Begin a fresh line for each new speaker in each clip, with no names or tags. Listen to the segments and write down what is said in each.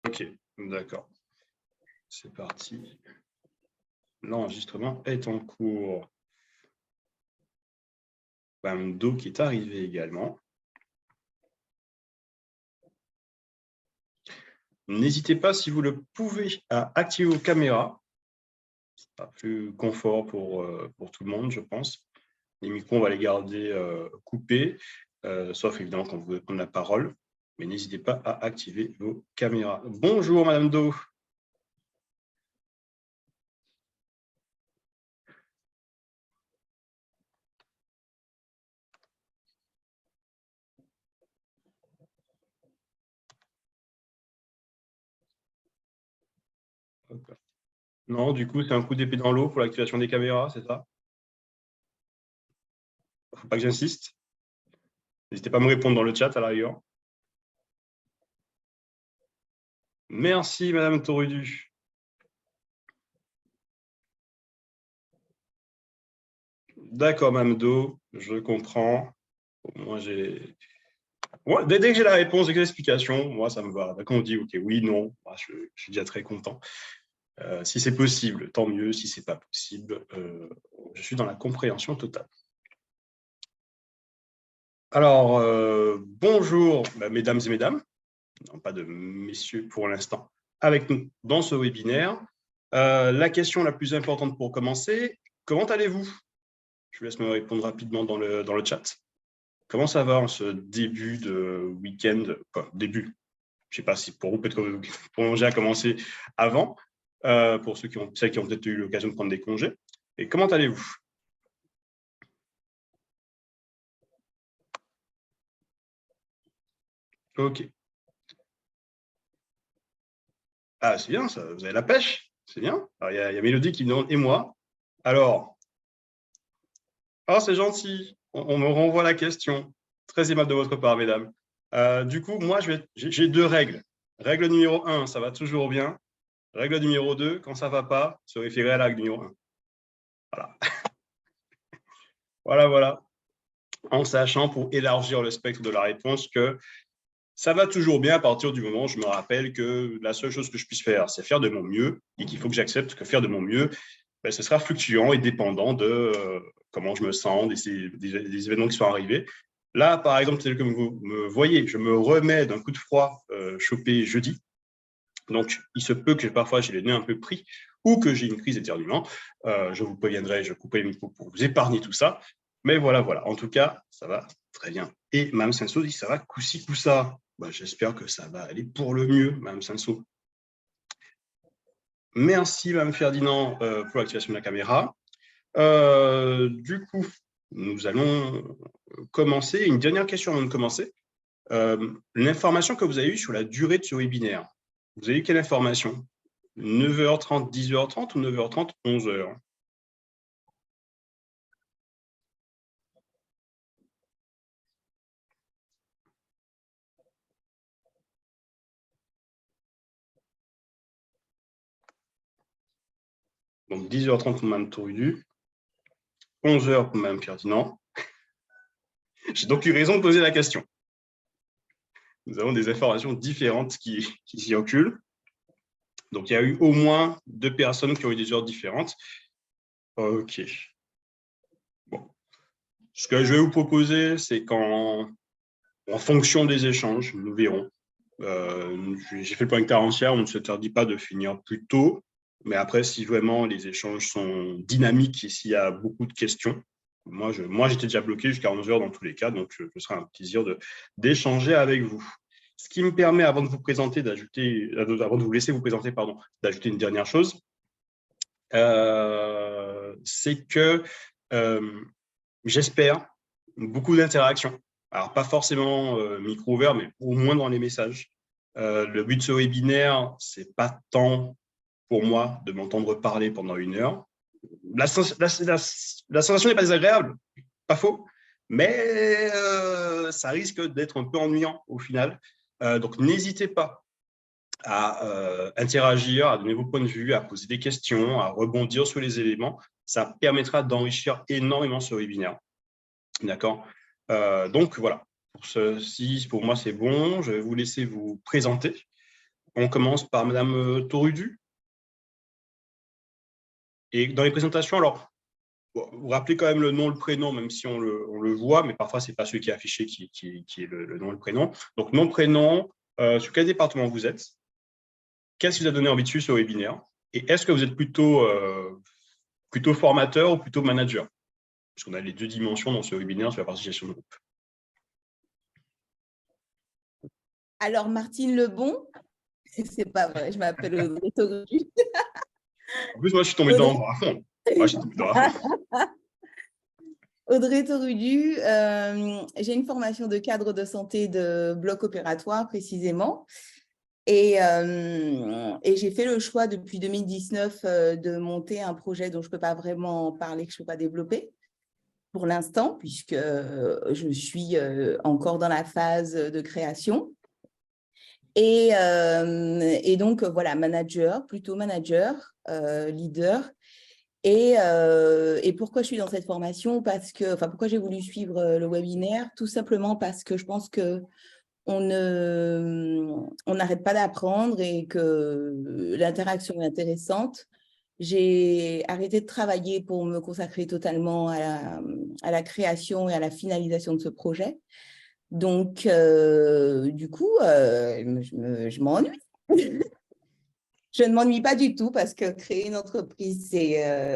Ok, d'accord. C'est parti. L'enregistrement est en cours. Bamdo qui est arrivé également. N'hésitez pas, si vous le pouvez, à activer vos caméras. Ce sera plus confort pour tout le monde, je pense. Les micros, on va les garder coupés, sauf évidemment quand vous voulez prendre la parole. Mais n'hésitez pas à activer vos caméras. Bonjour, Madame Do. Non, du coup, c'est un coup d'épée dans l'eau pour l'activation des caméras, c'est ça? Il ne faut pas que j'insiste. N'hésitez pas à me répondre dans le chat à l'arrière. Merci, Madame Torudu. D'accord, Madame Do, je comprends. Moi, dès que j'ai la réponse, dès que j'ai l'explication, moi, ça me va. Quand on dit OK, oui, non, moi, je suis déjà très content. Si c'est possible, tant mieux. Si ce n'est pas possible, je suis dans la compréhension totale. Alors, bonjour, mesdames et mesdames. Non, pas de messieurs pour l'instant, avec nous dans ce webinaire. La question la plus importante pour commencer, comment allez-vous? Je vous laisse me répondre rapidement dans le chat. Comment ça va en ce début de week-end? Enfin, début, je ne sais pas si pour vous, peut-être que vous prolongez à commencer avant, pour ceux qui ont peut-être eu l'occasion de prendre des congés. Et comment allez-vous? Ok. Ah, c'est bien, ça. Vous avez la pêche, c'est bien. Alors, il y a Mélodie qui me demande, et moi? Alors, oh, c'est gentil. On me renvoie la question. Très aimable de votre part, mesdames. Du coup, moi, j'ai deux règles. Règle numéro 1, ça va toujours bien. Règle numéro 2, quand ça ne va pas, se référer à la règle numéro 1. Voilà. Voilà. En sachant, pour élargir le spectre de la réponse, que ça va toujours bien à partir du moment où je me rappelle que la seule chose que je puisse faire, c'est faire de mon mieux et qu'il faut que j'accepte que faire de mon mieux, ce sera fluctuant et dépendant de comment je me sens, des événements qui sont arrivés. Là, par exemple, tel que vous me voyez, je me remets d'un coup de froid chopé jeudi. Donc, il se peut que parfois j'ai les nez un peu pris ou que j'ai une crise d'éternuement. Je vous préviendrai, je couperai les micros pour vous épargner tout ça. Mais voilà. En tout cas, ça va très bien. Et Mme Senso dit, ça va coup-ci, coup-ça. J'espère que ça va aller pour le mieux, Mme Senso. Merci, Mme Ferdinand, pour l'activation de la caméra. Du coup, nous allons commencer. Une dernière question avant de commencer. L'information que vous avez eue sur la durée de ce webinaire, vous avez eu quelle information? 9h30, 10h30 ou 9h30, 11h? Donc 10h30 pour Mme Tourudu, 11h pour Mme Ferdinand. J'ai donc eu raison de poser la question. Nous avons des informations différentes qui s'y occultent. Donc, il y a eu au moins 2 personnes qui ont eu des heures différentes. OK. Bon. Ce que je vais vous proposer, c'est qu'en fonction des échanges, nous verrons. J'ai fait le point avec Tarantia, on ne s'interdit pas de finir plus tôt. Mais après, si vraiment les échanges sont dynamiques et s'il y a beaucoup de questions, moi j'étais déjà bloqué jusqu'à 11h dans tous les cas, donc ce sera un plaisir d'échanger avec vous. Ce qui me permet, avant de vous présenter, avant de vous laisser vous présenter, d'ajouter une dernière chose, c'est que j'espère beaucoup d'interactions. Alors, pas forcément micro ouvert, mais au moins dans les messages. Le but de ce webinaire, c'est pas tant pour moi de m'entendre parler pendant 1 heure. La sensation n'est pas désagréable, pas faux, mais ça risque d'être un peu ennuyant au final. Donc, n'hésitez pas à interagir, à donner vos points de vue, à poser des questions, à rebondir sur les éléments. Ça permettra d'enrichir énormément ce webinaire. D'accord. Donc, voilà. Pour ceci, pour moi, c'est bon. Je vais vous laisser vous présenter. On commence par Madame Torudu. Et dans les présentations, alors, vous rappelez quand même le nom, le prénom, même si on le voit, mais parfois, ce n'est pas celui qui est affiché qui est le nom, le prénom. Donc, nom, prénom, sur quel département vous êtes? Qu'est-ce qui vous a donné envie de suivre ce webinaire? Et est-ce que vous êtes plutôt formateur ou plutôt manager? Parce qu'on a les deux dimensions dans ce webinaire sur la partie gestion de groupe.
Alors, Martine Lebon, c'est pas vrai, je m'appelle Audrey Torudu.
En plus, moi, je suis tombé dans à fond. Moi, je suis tombé dans à fond.
Audrey Torudu, j'ai une formation de cadre de santé de bloc opératoire précisément. Et j'ai fait le choix depuis 2019 de monter un projet dont je ne peux pas vraiment parler, que je ne peux pas développer pour l'instant, puisque je suis encore dans la phase de création. Et donc, voilà, manager, plutôt manager, leader. Et pourquoi je suis dans cette formation? Pourquoi j'ai voulu suivre le webinaire? Tout simplement parce que je pense qu'on n'arrête pas d'apprendre et que l'interaction est intéressante. J'ai arrêté de travailler pour me consacrer totalement à la création et à la finalisation de ce projet. Donc, du coup, je m'ennuie. Je ne m'ennuie pas du tout parce que créer une entreprise,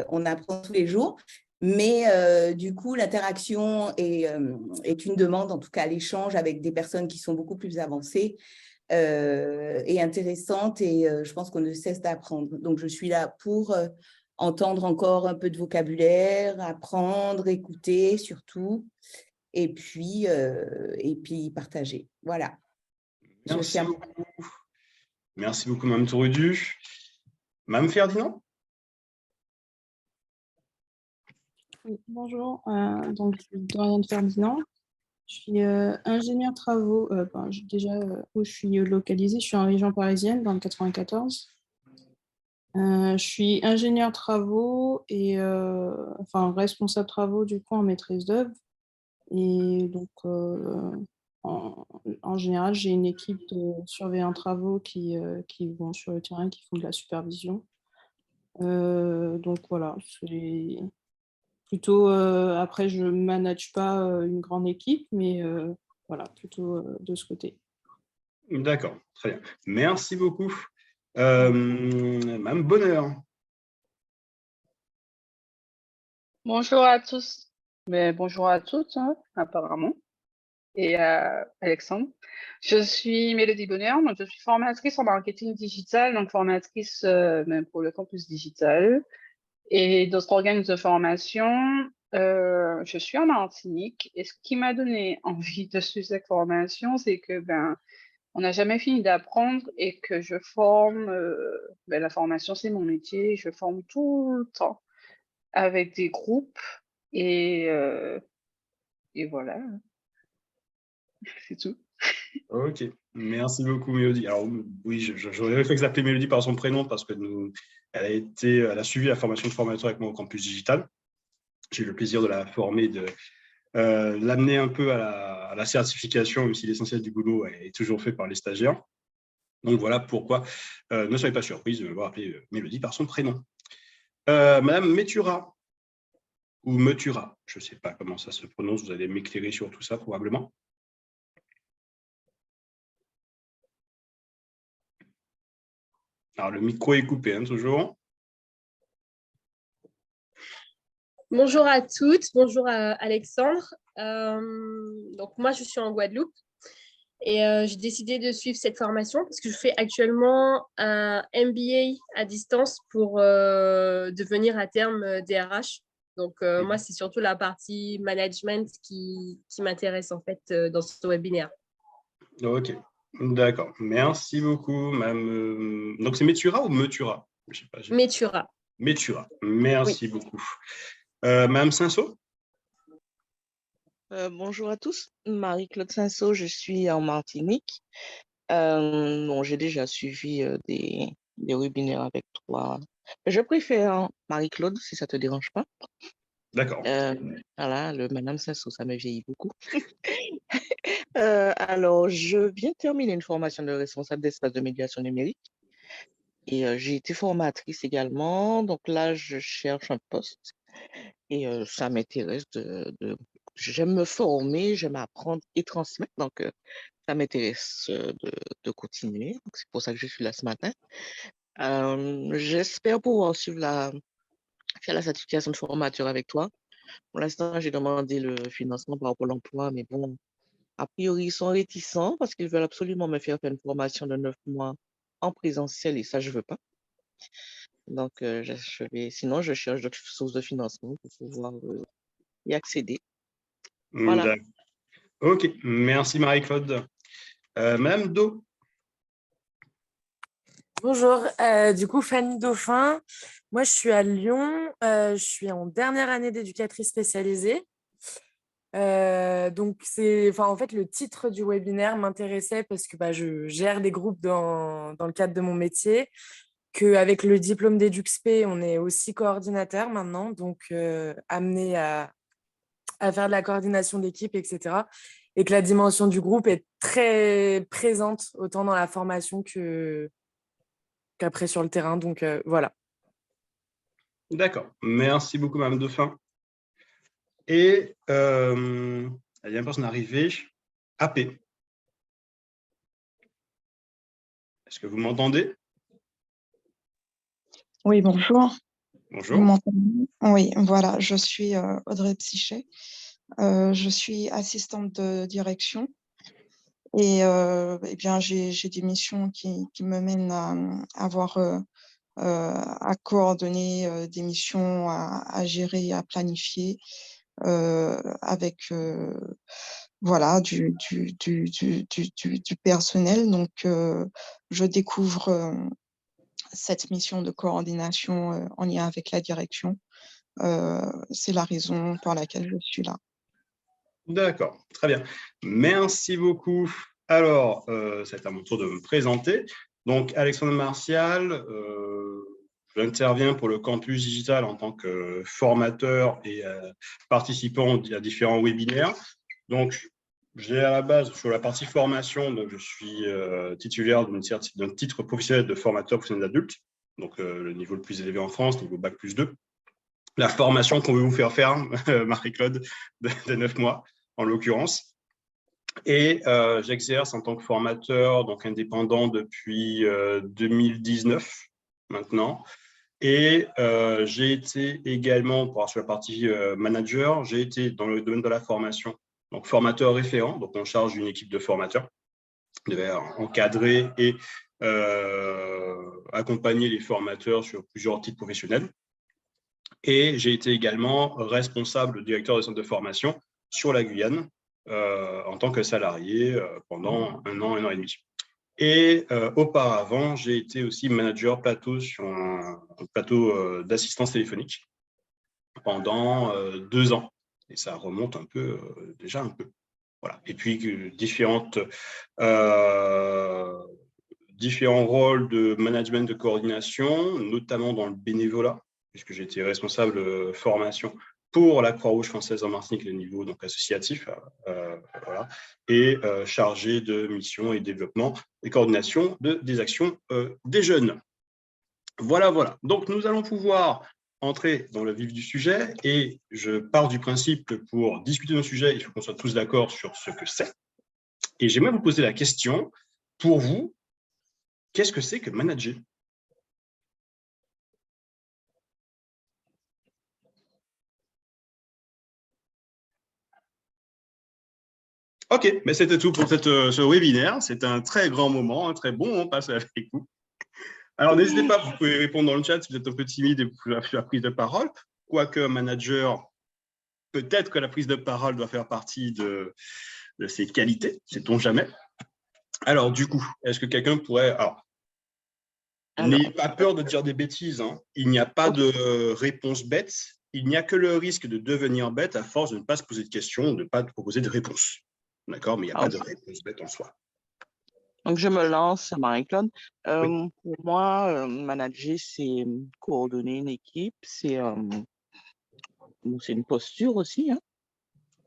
on apprend tous les jours. Mais du coup, l'interaction est une demande, en tout cas l'échange avec des personnes qui sont beaucoup plus avancées et intéressantes. Et je pense qu'on ne cesse d'apprendre. Donc, je suis là pour entendre encore un peu de vocabulaire, apprendre, écouter surtout. Et puis partager. Voilà.
Merci beaucoup. Merci beaucoup, Mme Torudu. Mme Ferdinand?
Oui, bonjour, donc je suis Doriane Ferdinand. Je suis ingénieure travaux, où je suis localisée, je suis en région parisienne, dans le 94. Je suis ingénieure travaux et responsable travaux du coup en maîtrise d'œuvre. Et donc, en général, j'ai une équipe de surveillants travaux qui vont sur le terrain, qui font de la supervision. Donc voilà, c'est plutôt, après, je ne manage pas une grande équipe, mais voilà, plutôt de ce côté.
D'accord, très bien. Merci beaucoup. Mme Bonheur.
Bonjour à tous, mais bonjour à toutes, hein, apparemment, et à Alexandre. Je suis Mélodie Bonheur, donc je suis formatrice en marketing digital, donc formatrice même pour le campus digital et d'autres organismes de formation. Je suis en Martinique et ce qui m'a donné envie de suivre cette formation, c'est que on n'a jamais fini d'apprendre et que je forme, la formation c'est mon métier, je forme tout le temps avec des groupes et voilà, c'est tout.
Ok, merci beaucoup, Mélodie. Alors, oui, j'aurais réfléchi à l'appeler Mélodie par son prénom parce que elle a suivi la formation de formateur avec moi au campus digital. J'ai eu le plaisir de la former, de l'amener un peu à la certification, même si l'essentiel du boulot est toujours fait par les stagiaires. Donc, voilà pourquoi ne soyez pas surprise de me voir appeler Mélodie par son prénom. Madame Metura, ou Metura, je ne sais pas comment ça se prononce, vous allez m'éclairer sur tout ça probablement. Alors, le micro est coupé, hein, toujours.
Bonjour à toutes, bonjour à Alexandre. Donc moi, je suis en Guadeloupe et j'ai décidé de suivre cette formation parce que je fais actuellement un MBA à distance pour devenir à terme DRH. Donc moi, c'est surtout la partie management qui m'intéresse en fait dans ce webinaire.
Ok, d'accord. Merci beaucoup, Madame. Donc, c'est Metura ou Metura? Je sais pas,
Metura.
Metura, merci beaucoup. Madame Cinsault?
Bonjour à tous, Marie-Claude Cinsault, je suis en Martinique. J'ai déjà suivi des webinaires avec toi. Je préfère Marie-Claude, si ça ne te dérange pas.
D'accord.
Voilà, le Madame Sasso, ça me vieillit beaucoup. Alors, je viens de terminer une formation de responsable d'espace de médiation numérique et j'ai été formatrice également. Donc là, je cherche un poste et ça m'intéresse j'aime me former, j'aime apprendre et transmettre. Donc, ça m'intéresse de continuer. Donc, c'est pour ça que je suis là ce matin. J'espère pouvoir faire la certification de formateur avec toi. Pour l'instant, j'ai demandé le financement par Pôle emploi, mais bon, a priori, ils sont réticents parce qu'ils veulent absolument me faire une formation de 9 mois en présentiel et ça, je ne veux pas. Donc, sinon, je cherche d'autres sources de financement pour pouvoir y accéder. Voilà.
D'accord. Ok, merci Marie-Claude. Madame Do.
Bonjour, du coup Fanny Dauphin, moi je suis à Lyon, je suis en dernière année d'éducatrice spécialisée. Donc en fait le titre du webinaire m'intéressait parce que je gère des groupes dans le cadre de mon métier, qu'avec le diplôme d'EduxP, on est aussi coordinateur maintenant, donc amené à faire de la coordination d'équipe, etc. Et que la dimension du groupe est très présente, autant dans la formation qu'après sur le terrain. Donc voilà.
D'accord, merci beaucoup Madame Dauphin. Et il y a une personne arrivée, AP. Est-ce que vous m'entendez?
Oui, bonjour. Vous
Bonjour.
m'entendez? Oui, voilà, je suis Audrey Psyché. Je suis assistante de direction et eh bien, j'ai des missions qui me mènent à avoir à coordonner des missions, à gérer, à planifier avec voilà, du personnel. Donc, je découvre cette mission de coordination en lien avec la direction. C'est la raison pour laquelle je suis là.
D'accord, très bien. Merci beaucoup. Alors, c'est à mon tour de me présenter. Donc, Alexandre Martial, j'interviens pour le campus digital en tant que formateur et participant à différents webinaires. Donc, j'ai à la base, sur la partie formation, donc je suis titulaire d'un titre professionnel de formateur professionnel d'adulte, donc le niveau le plus élevé en France, niveau Bac plus 2. La formation qu'on veut vous faire faire, Marie-Claude, de 9 mois, en l'occurrence. Et j'exerce en tant que formateur, donc indépendant depuis 2019 maintenant. Et j'ai été également, sur la partie manager, j'ai été dans le domaine de la formation, donc formateur référent, donc on charge une équipe de formateurs, je devais encadrer et accompagner les formateurs sur plusieurs titres professionnels. Et j'ai été également responsable directeur de centre de formation sur la Guyane en tant que salarié pendant un an et demi. Et auparavant, j'ai été aussi manager plateau sur un plateau d'assistance téléphonique pendant 2 ans. Et ça remonte un peu, déjà un peu. Voilà. Et puis différents rôles de management de coordination, notamment dans le bénévolat, puisque j'ai été responsable formation pour la Croix-Rouge française en Martinique, le niveau donc associatif, voilà, et chargé de mission et développement et coordination des actions des jeunes. Voilà, voilà. Donc, nous allons pouvoir entrer dans le vif du sujet et je pars du principe que pour discuter d'un sujet, il faut qu'on soit tous d'accord sur ce que c'est. Et j'aimerais vous poser la question, pour vous, qu'est-ce que c'est que manager ? Ok, mais c'était tout pour ce webinaire. C'est un très grand moment, un très bon moment passé avec vous. Alors, n'hésitez pas, vous pouvez répondre dans le chat si vous êtes un peu timide et vous pouvez faire la prise de parole. Quoique manager, peut-être que la prise de parole doit faire partie de ses qualités, sait-on jamais. Alors, du coup, est-ce que quelqu'un pourrait… Alors, n'ayez pas peur de dire des bêtises, hein. Il n'y a pas de réponse bête. Il n'y a que le risque de devenir bête à force de ne pas se poser de questions, de ne pas proposer de réponses. D'accord, mais il n'y a pas de réponse bête en soi.
Donc, je me lance, Marie-Claude.
Oui.
Pour moi, manager, c'est coordonner une équipe, c'est c'est une posture aussi, hein.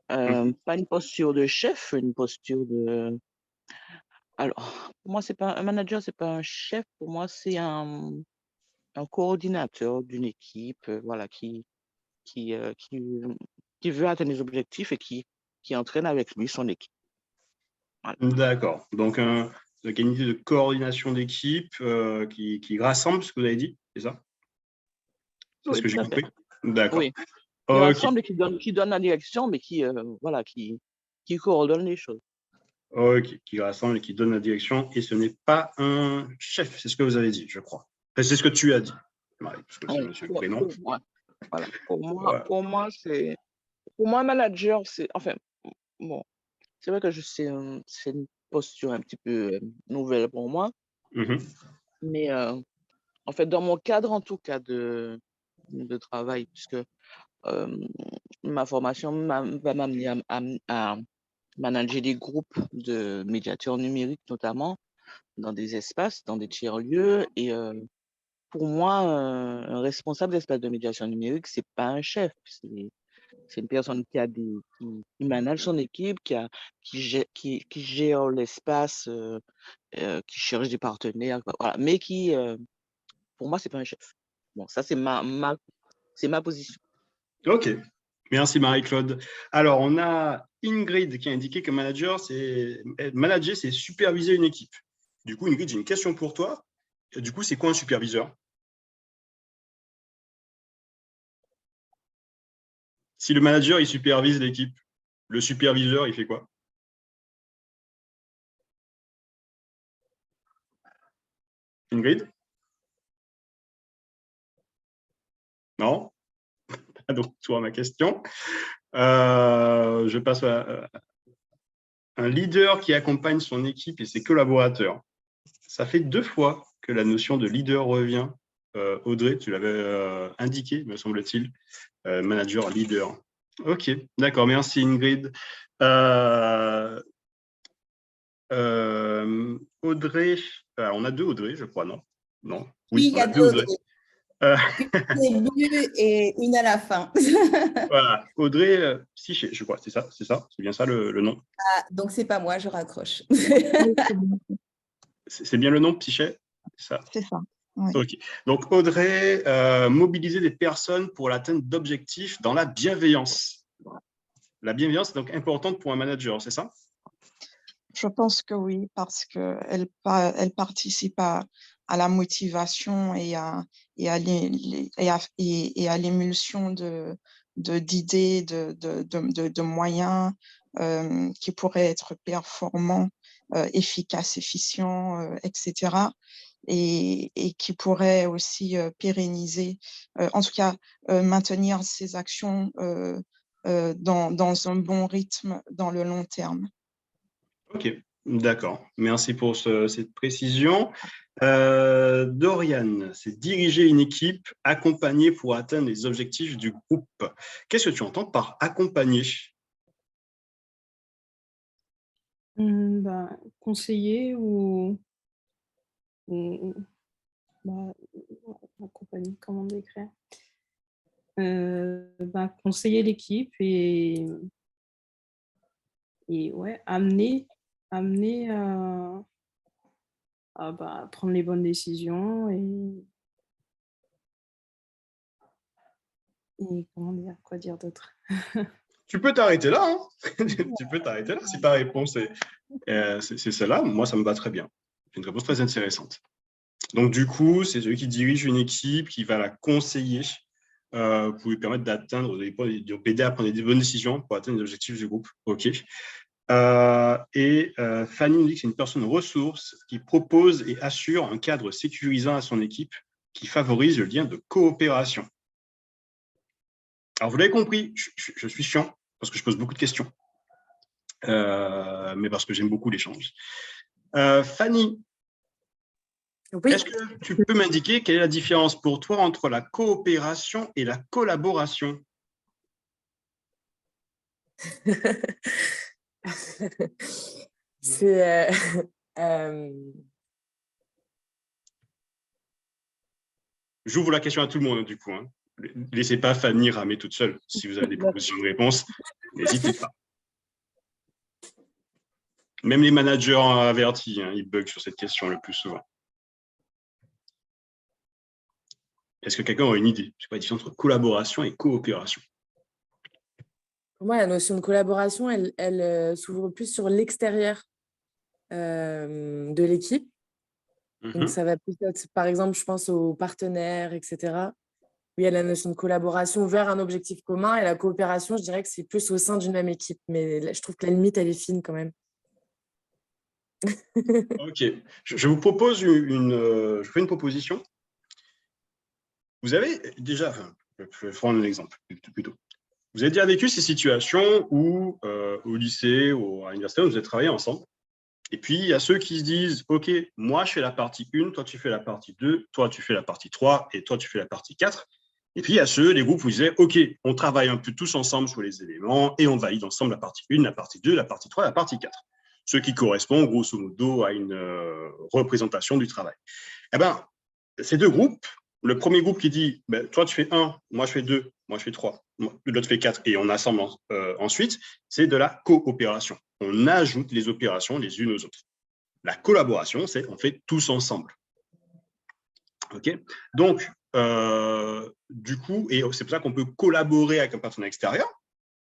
Pas une posture de chef, une posture de... Alors, pour moi, c'est pas un manager, c'est pas un chef. Pour moi, c'est un coordinateur d'une équipe, voilà, qui, euh, qui, qui veut atteindre les objectifs et qui entraîne avec lui son équipe. Voilà.
D'accord. Donc, une unité de coordination d'équipe qui rassemble ce que vous avez dit, c'est ça? C'est ce
Oui,
que j'ai
tout à fait.
compris? D'accord.
Oui. Qui
Ok.
rassemble et qui donne la direction, mais voilà, qui coordonne les choses.
Ok. Qui rassemble et qui donne la direction. Et ce n'est pas un chef, c'est ce que vous avez dit, je crois. Enfin, c'est ce que tu as dit, Marie, parce que c'est
Oui,
monsieur le prénom.
pour moi, voilà.
Voilà.
Pour moi, un manager, c'est, enfin, bon, c'est vrai que c'est une posture un petit peu nouvelle pour moi,
Mhm.
mais en fait, dans mon cadre, en tout cas, de travail, puisque ma formation va m'amener à manager des groupes de médiateurs numériques, notamment dans des espaces, dans des tiers-lieux. Et pour moi, un responsable d'espace de médiation numérique, c'est pas un chef. C'est une personne qui manage son équipe, qui gère l'espace, qui cherche des partenaires, voilà. Mais pour moi, c'est pas un chef. Bon, ça, c'est ma position.
Ok. Merci Marie-Claude. Alors, on a Ingrid qui a indiqué que manager, manager, c'est superviser une équipe. Du coup, Ingrid, j'ai une question pour toi. Du coup, c'est quoi un superviseur? Si le manager, il supervise l'équipe, le superviseur, il fait quoi? Ingrid? Non? Donc, toi, ma question. Je passe à un leader qui accompagne son équipe et ses collaborateurs. Ça fait 2 fois que la notion de leader revient. Audrey, tu l'avais indiqué, me semble-t-il. Manager, leader. Ok, d'accord, merci Ingrid. Audrey, on a 2 Audrey, je crois, non? Non.
Oui,
Oui,
il
on
y
a
a
2
deux
Audrey.
Audrey. Une au début et une à la fin.
Voilà, Audrey Psyché, je crois, c'est ça, c'est bien ça le nom.
Ah, donc, c'est pas moi, je raccroche.
C'est bien le nom, Psyché? Ça.
C'est ça. Oui.
Ok. Donc, Audrey, mobiliser des personnes pour l'atteinte d'objectifs dans la bienveillance. La bienveillance est donc importante pour un manager, c'est ça?
Je pense que oui, parce qu'elle elle participe à la motivation et à l'émulsion d'idées, de moyens qui pourraient être performants, efficaces, efficients, etc. Et qui pourraient aussi pérenniser, en tout cas maintenir ces actions dans un bon rythme dans le long terme.
Ok, d'accord. Merci pour cette précision. Dorian, c'est diriger une équipe, accompagner pour atteindre les objectifs du groupe. Qu'est-ce que tu entends par accompagner?
Conseiller ou accompagner, comment décrire? Conseiller l'équipe et ouais, amener à prendre les bonnes décisions et comment dire, quoi dire d'autre?
Tu peux t'arrêter là, hein. Tu peux t'arrêter là si ta réponse c'est celle-là. Moi, ça me va très bien. C'est une réponse très intéressante. Donc, du coup, c'est celui qui dirige une équipe, qui va la conseiller pour lui permettre d'atteindre, d'aider à prendre des bonnes décisions pour atteindre les objectifs du groupe. OK. Fanny nous dit que c'est une personne ressource qui propose et assure un cadre sécurisant à son équipe qui favorise le lien de coopération. Alors, vous l'avez compris, je suis chiant parce que je pose beaucoup de questions, mais parce que j'aime beaucoup l'échange. Fanny,
Oui.
est-ce que tu peux m'indiquer quelle est la différence pour toi entre la coopération et la collaboration?
C'est
J'ouvre la question à tout le monde, du coup. Hein. Laissez pas Fanny ramer toute seule. Si vous avez des propositions de réponse, n'hésitez pas. Même les managers avertis, hein, ils bug sur cette question le plus souvent. Est-ce que quelqu'un a une idée? C'est quoi la différence entre collaboration et coopération?
Pour moi, la notion de collaboration, elle s'ouvre plus sur l'extérieur de l'équipe. Donc, ça va plus être, par exemple, je pense aux partenaires, etc. Il y a la notion de collaboration vers un objectif commun et la coopération, je dirais que c'est plus au sein d'une même équipe. Mais là, je trouve que la limite, elle est fine quand même.
Ok. Je vous propose je fais une proposition. Vous avez déjà, je vais prendre un exemple plutôt. Vous avez déjà vécu ces situations où, au lycée ou à l'université, vous avez travaillé ensemble. Et puis, il y a ceux qui se disent, OK, moi, je fais la partie 1, toi, tu fais la partie 2, toi, tu fais la partie 3, et toi, tu fais la partie 4. Et puis, il y a les groupes où vous disiez, OK, on travaille un peu tous ensemble sur les éléments, et on valide ensemble la partie 1, la partie 2, la partie 3, la partie 4. Ce qui correspond, grosso modo, à une représentation du travail. Eh bien, ces deux groupes, le premier groupe qui dit, ben, toi, tu fais 1, moi, je fais 2, moi, je fais 3, l'autre fait 4, et on assemble ensuite, c'est de la coopération. On ajoute les opérations les unes aux autres. La collaboration, c'est on fait tous ensemble. OK? Donc, du coup, et c'est pour ça qu'on peut collaborer avec un partenaire extérieur,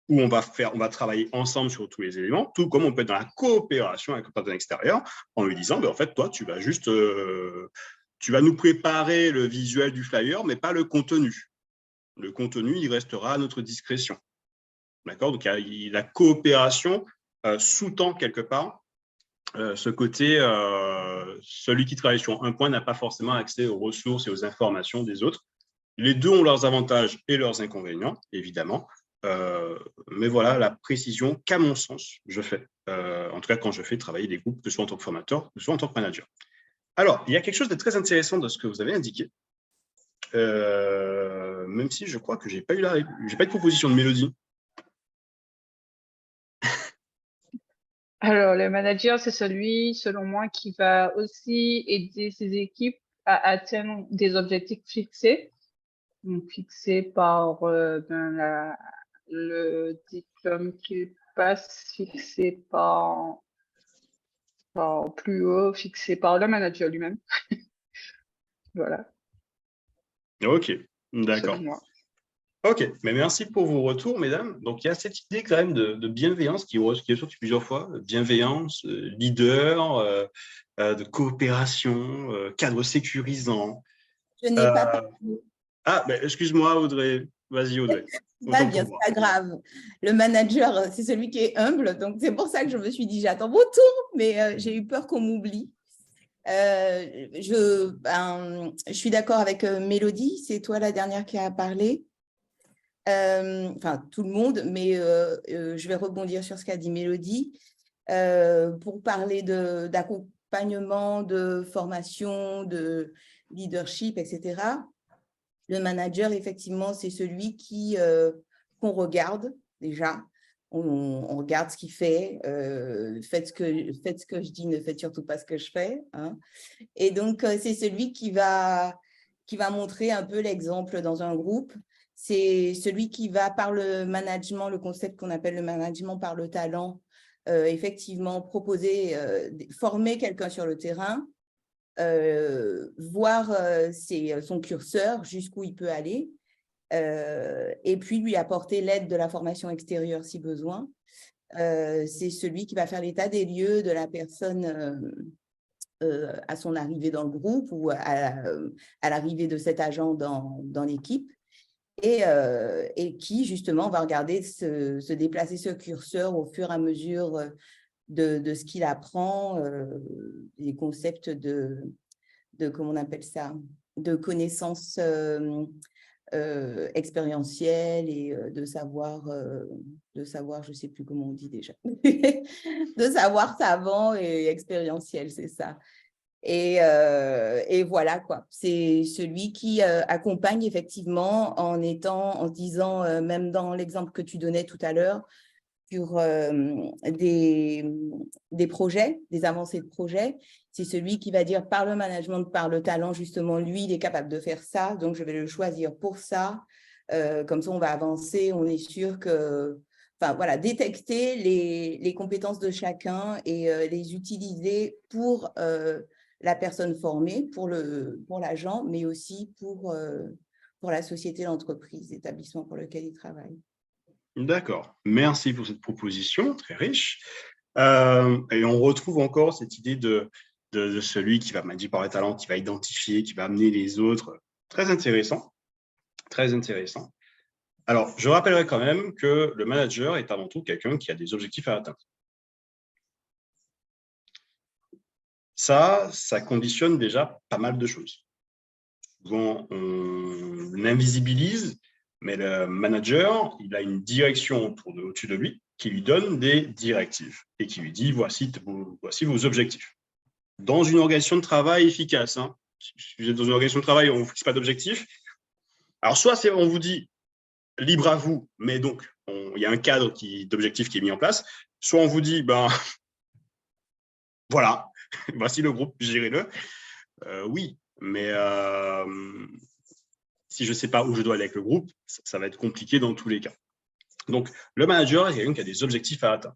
où on va travailler ensemble sur tous les éléments, tout comme on peut être dans la coopération avec un partenaire extérieur, en lui disant, ben, en fait, toi, tu vas juste tu vas nous préparer le visuel du flyer, mais pas le contenu. Le contenu, il restera à notre discrétion. D'accord? Donc, la coopération sous-tend quelque part ce côté, celui qui travaille sur un point n'a pas forcément accès aux ressources et aux informations des autres. Les deux ont leurs avantages et leurs inconvénients, évidemment. Mais voilà la précision qu'à mon sens, je fais. En tout cas, quand je fais travailler des groupes, que ce soit en tant que formateur, que ce soit en tant que manager. Alors, il y a quelque chose de très intéressant de ce que vous avez indiqué. Même si je crois que je n'ai pas eu de proposition de Mélodie.
Alors, le manager, c'est celui, selon moi, qui va aussi aider ses équipes à atteindre des objectifs fixés, donc fixés par le diplôme qu'il passe, fixé par plus haut, fixé par le manager lui-même. Voilà.
Ok, d'accord.
Selon moi.
Ok, mais merci pour vos retours, mesdames. Donc, il y a cette idée quand même de bienveillance qui est sortie plusieurs fois. Bienveillance, leader, de coopération, cadre sécurisant.
Je n'ai pas parlé.
Ah, ben, excuse-moi, Audrey. Vas-y, Audrey.
Pas bien, c'est pas grave. Le manager, c'est celui qui est humble. Donc, c'est pour ça que je me suis dit, j'attends mon tour, mais j'ai eu peur qu'on m'oublie. Je suis d'accord avec Mélodie. C'est toi la dernière qui a parlé. Enfin, tout le monde, mais je vais rebondir sur ce qu'a dit Mélodie. Pour parler d'accompagnement, de formation, de leadership, etc. Le manager, effectivement, c'est celui qu'on regarde déjà. On regarde ce qu'il fait. Faites ce que je dis, ne faites surtout pas ce que je fais. Hein. Et donc, c'est celui qui va montrer un peu l'exemple dans un groupe. C'est celui qui va, par le management, le concept qu'on appelle le management par le talent, effectivement proposer, former quelqu'un sur le terrain, voir son curseur, jusqu'où il peut aller, et puis lui apporter l'aide de la formation extérieure si besoin. C'est celui qui va faire l'état des lieux de la personne à son arrivée dans le groupe ou à l'arrivée de cet agent dans l'équipe. Et qui, justement, va regarder se déplacer ce curseur au fur et à mesure de ce qu'il apprend, les concepts de comment on appelle ça, de connaissances expérientielles et de savoir, je ne sais plus comment on dit déjà, de savoir savant et expérientiel, c'est ça. Et voilà, quoi. C'est celui qui accompagne effectivement en disant, même dans l'exemple que tu donnais tout à l'heure, sur des projets, des avancées de projets. C'est celui qui va dire par le management, par le talent, justement, lui, il est capable de faire ça, donc je vais le choisir pour ça. Comme ça, on va avancer, on est sûr que… Enfin, voilà, détecter les compétences de chacun et les utiliser pour la personne formée, pour l'agent, mais aussi pour la société, l'entreprise, l'établissement pour lequel il travaille.
D'accord. Merci pour cette proposition, très riche. Et on retrouve encore cette idée de celui qui va manager par les talents, qui va identifier, qui va amener les autres. Très intéressant. Très intéressant. Alors, je rappellerai quand même que le manager est avant tout quelqu'un qui a des objectifs à atteindre. Ça conditionne déjà pas mal de choses. Souvent, on invisibilise, mais le manager, il a une direction au-dessus de lui qui lui donne des directives et qui lui dit voici vos objectifs. Dans une organisation de travail efficace, hein, si vous êtes dans une organisation de travail où on ne vous fixe pas d'objectifs, alors soit on vous dit libre à vous, mais donc il y a un cadre d'objectifs qui est mis en place, soit on vous dit ben voilà, voici le groupe, gérez-le. Oui, mais si je ne sais pas où je dois aller avec le groupe, ça va être compliqué dans tous les cas. Donc, le manager est quelqu'un qui a des objectifs à atteindre.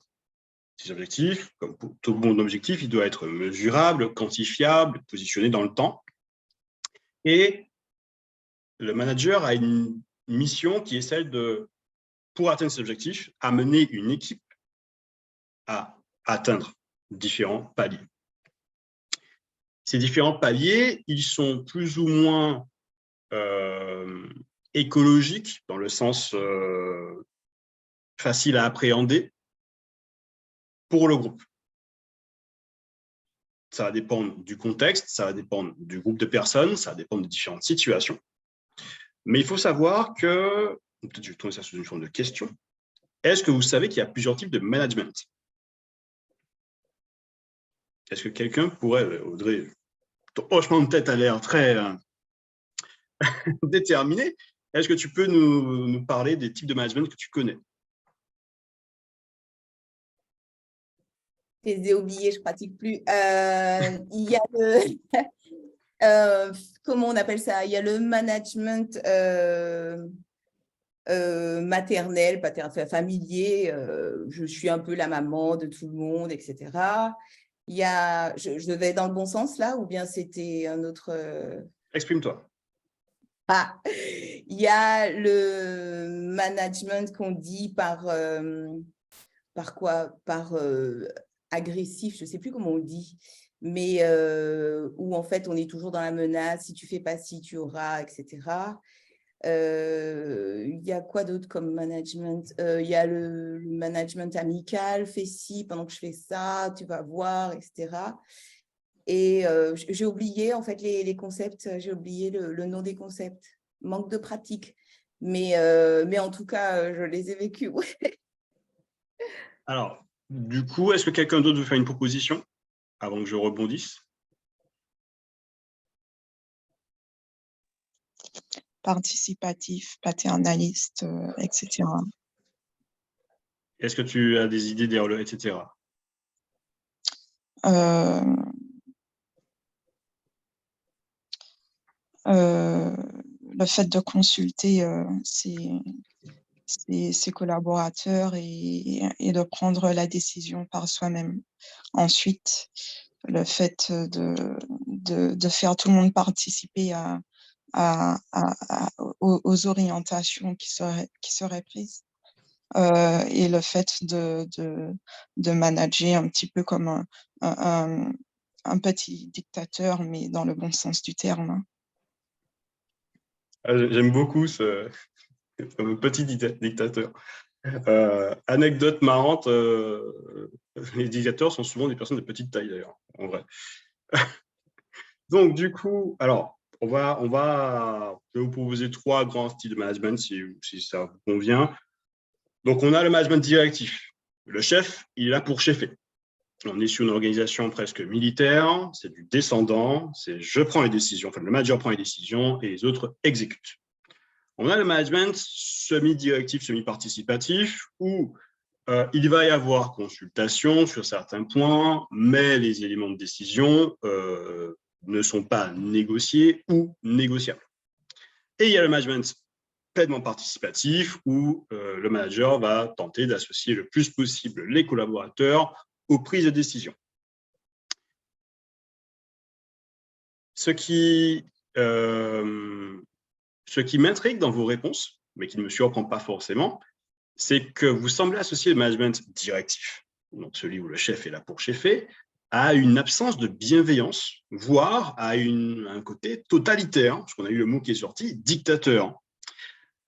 Ces objectifs, comme pour tout bon objectif, il doit être mesurable, quantifiable, positionné dans le temps. Et le manager a une mission qui est celle de, pour atteindre ces objectifs, amener une équipe à atteindre différents paliers. Ces différents paliers, ils sont plus ou moins écologiques, dans le sens facile à appréhender pour le groupe. Ça va dépendre du contexte, ça va dépendre du groupe de personnes, ça va dépendre de différentes situations. Mais il faut savoir que, peut-être je vais tourner ça sous une forme de question, est-ce que vous savez qu'il y a plusieurs types de management? Est-ce que quelqu'un pourrait, Audrey, ton hochement de tête a l'air très déterminé, est-ce que tu peux nous parler des types de management que tu connais?
Je les ai oubliés, je ne pratique plus. Il y a comment on appelle ça? Il y a le management maternel, familier. Je suis un peu la maman de tout le monde, etc. Il y a, je vais dans le bon sens là, ou bien c'était un autre…
Exprime-toi.
Ah, il y a le management qu'on dit par quoi? Par agressif, je ne sais plus comment on dit, mais où en fait on est toujours dans la menace, si tu ne fais pas ci, tu auras, etc. Il y a quoi d'autre comme management? Il y a le management amical, fais ci pendant que je fais ça, tu vas voir, etc. Et j'ai oublié en fait les concepts, j'ai oublié le nom des concepts, manque de pratique. Mais en tout cas, je les ai vécus.
Alors, du coup, est-ce que quelqu'un d'autre veut faire une proposition avant que je rebondisse?
Participatif, paternaliste, etc.
Est-ce que tu as des idées derrière le etc.?
Le fait de consulter ses collaborateurs et de prendre la décision par soi-même. Ensuite, le fait de faire tout le monde participer aux orientations qui seraient prises. Et le fait de manager un petit peu comme un petit dictateur, mais dans le bon sens du terme.
J'aime beaucoup ce petit dictateur. Anecdote marrante, les dictateurs sont souvent des personnes de petite taille d'ailleurs, en vrai. Donc du coup, alors, je vais vous proposer 3 grands styles de management si ça vous convient. Donc on a le management directif. Le chef, il est là pour cheffer. On est sur une organisation presque militaire, c'est du descendant, c'est je prends les décisions, enfin le manager prend les décisions et les autres exécutent. On a le management semi-directif, semi-participatif, où Il va y avoir consultation sur certains points, mais les éléments de décision ne sont pas négociés ou négociables. Et il y a le management pleinement participatif où le manager va tenter d'associer le plus possible les collaborateurs aux prises de décision. Ce qui m'intrigue dans vos réponses, mais qui ne me surprend pas forcément, c'est que vous semblez associer le management directif, donc celui où le chef est là pour cheffer, à une absence de bienveillance, voire à un côté totalitaire, parce qu'on a eu le mot qui est sorti, dictateur.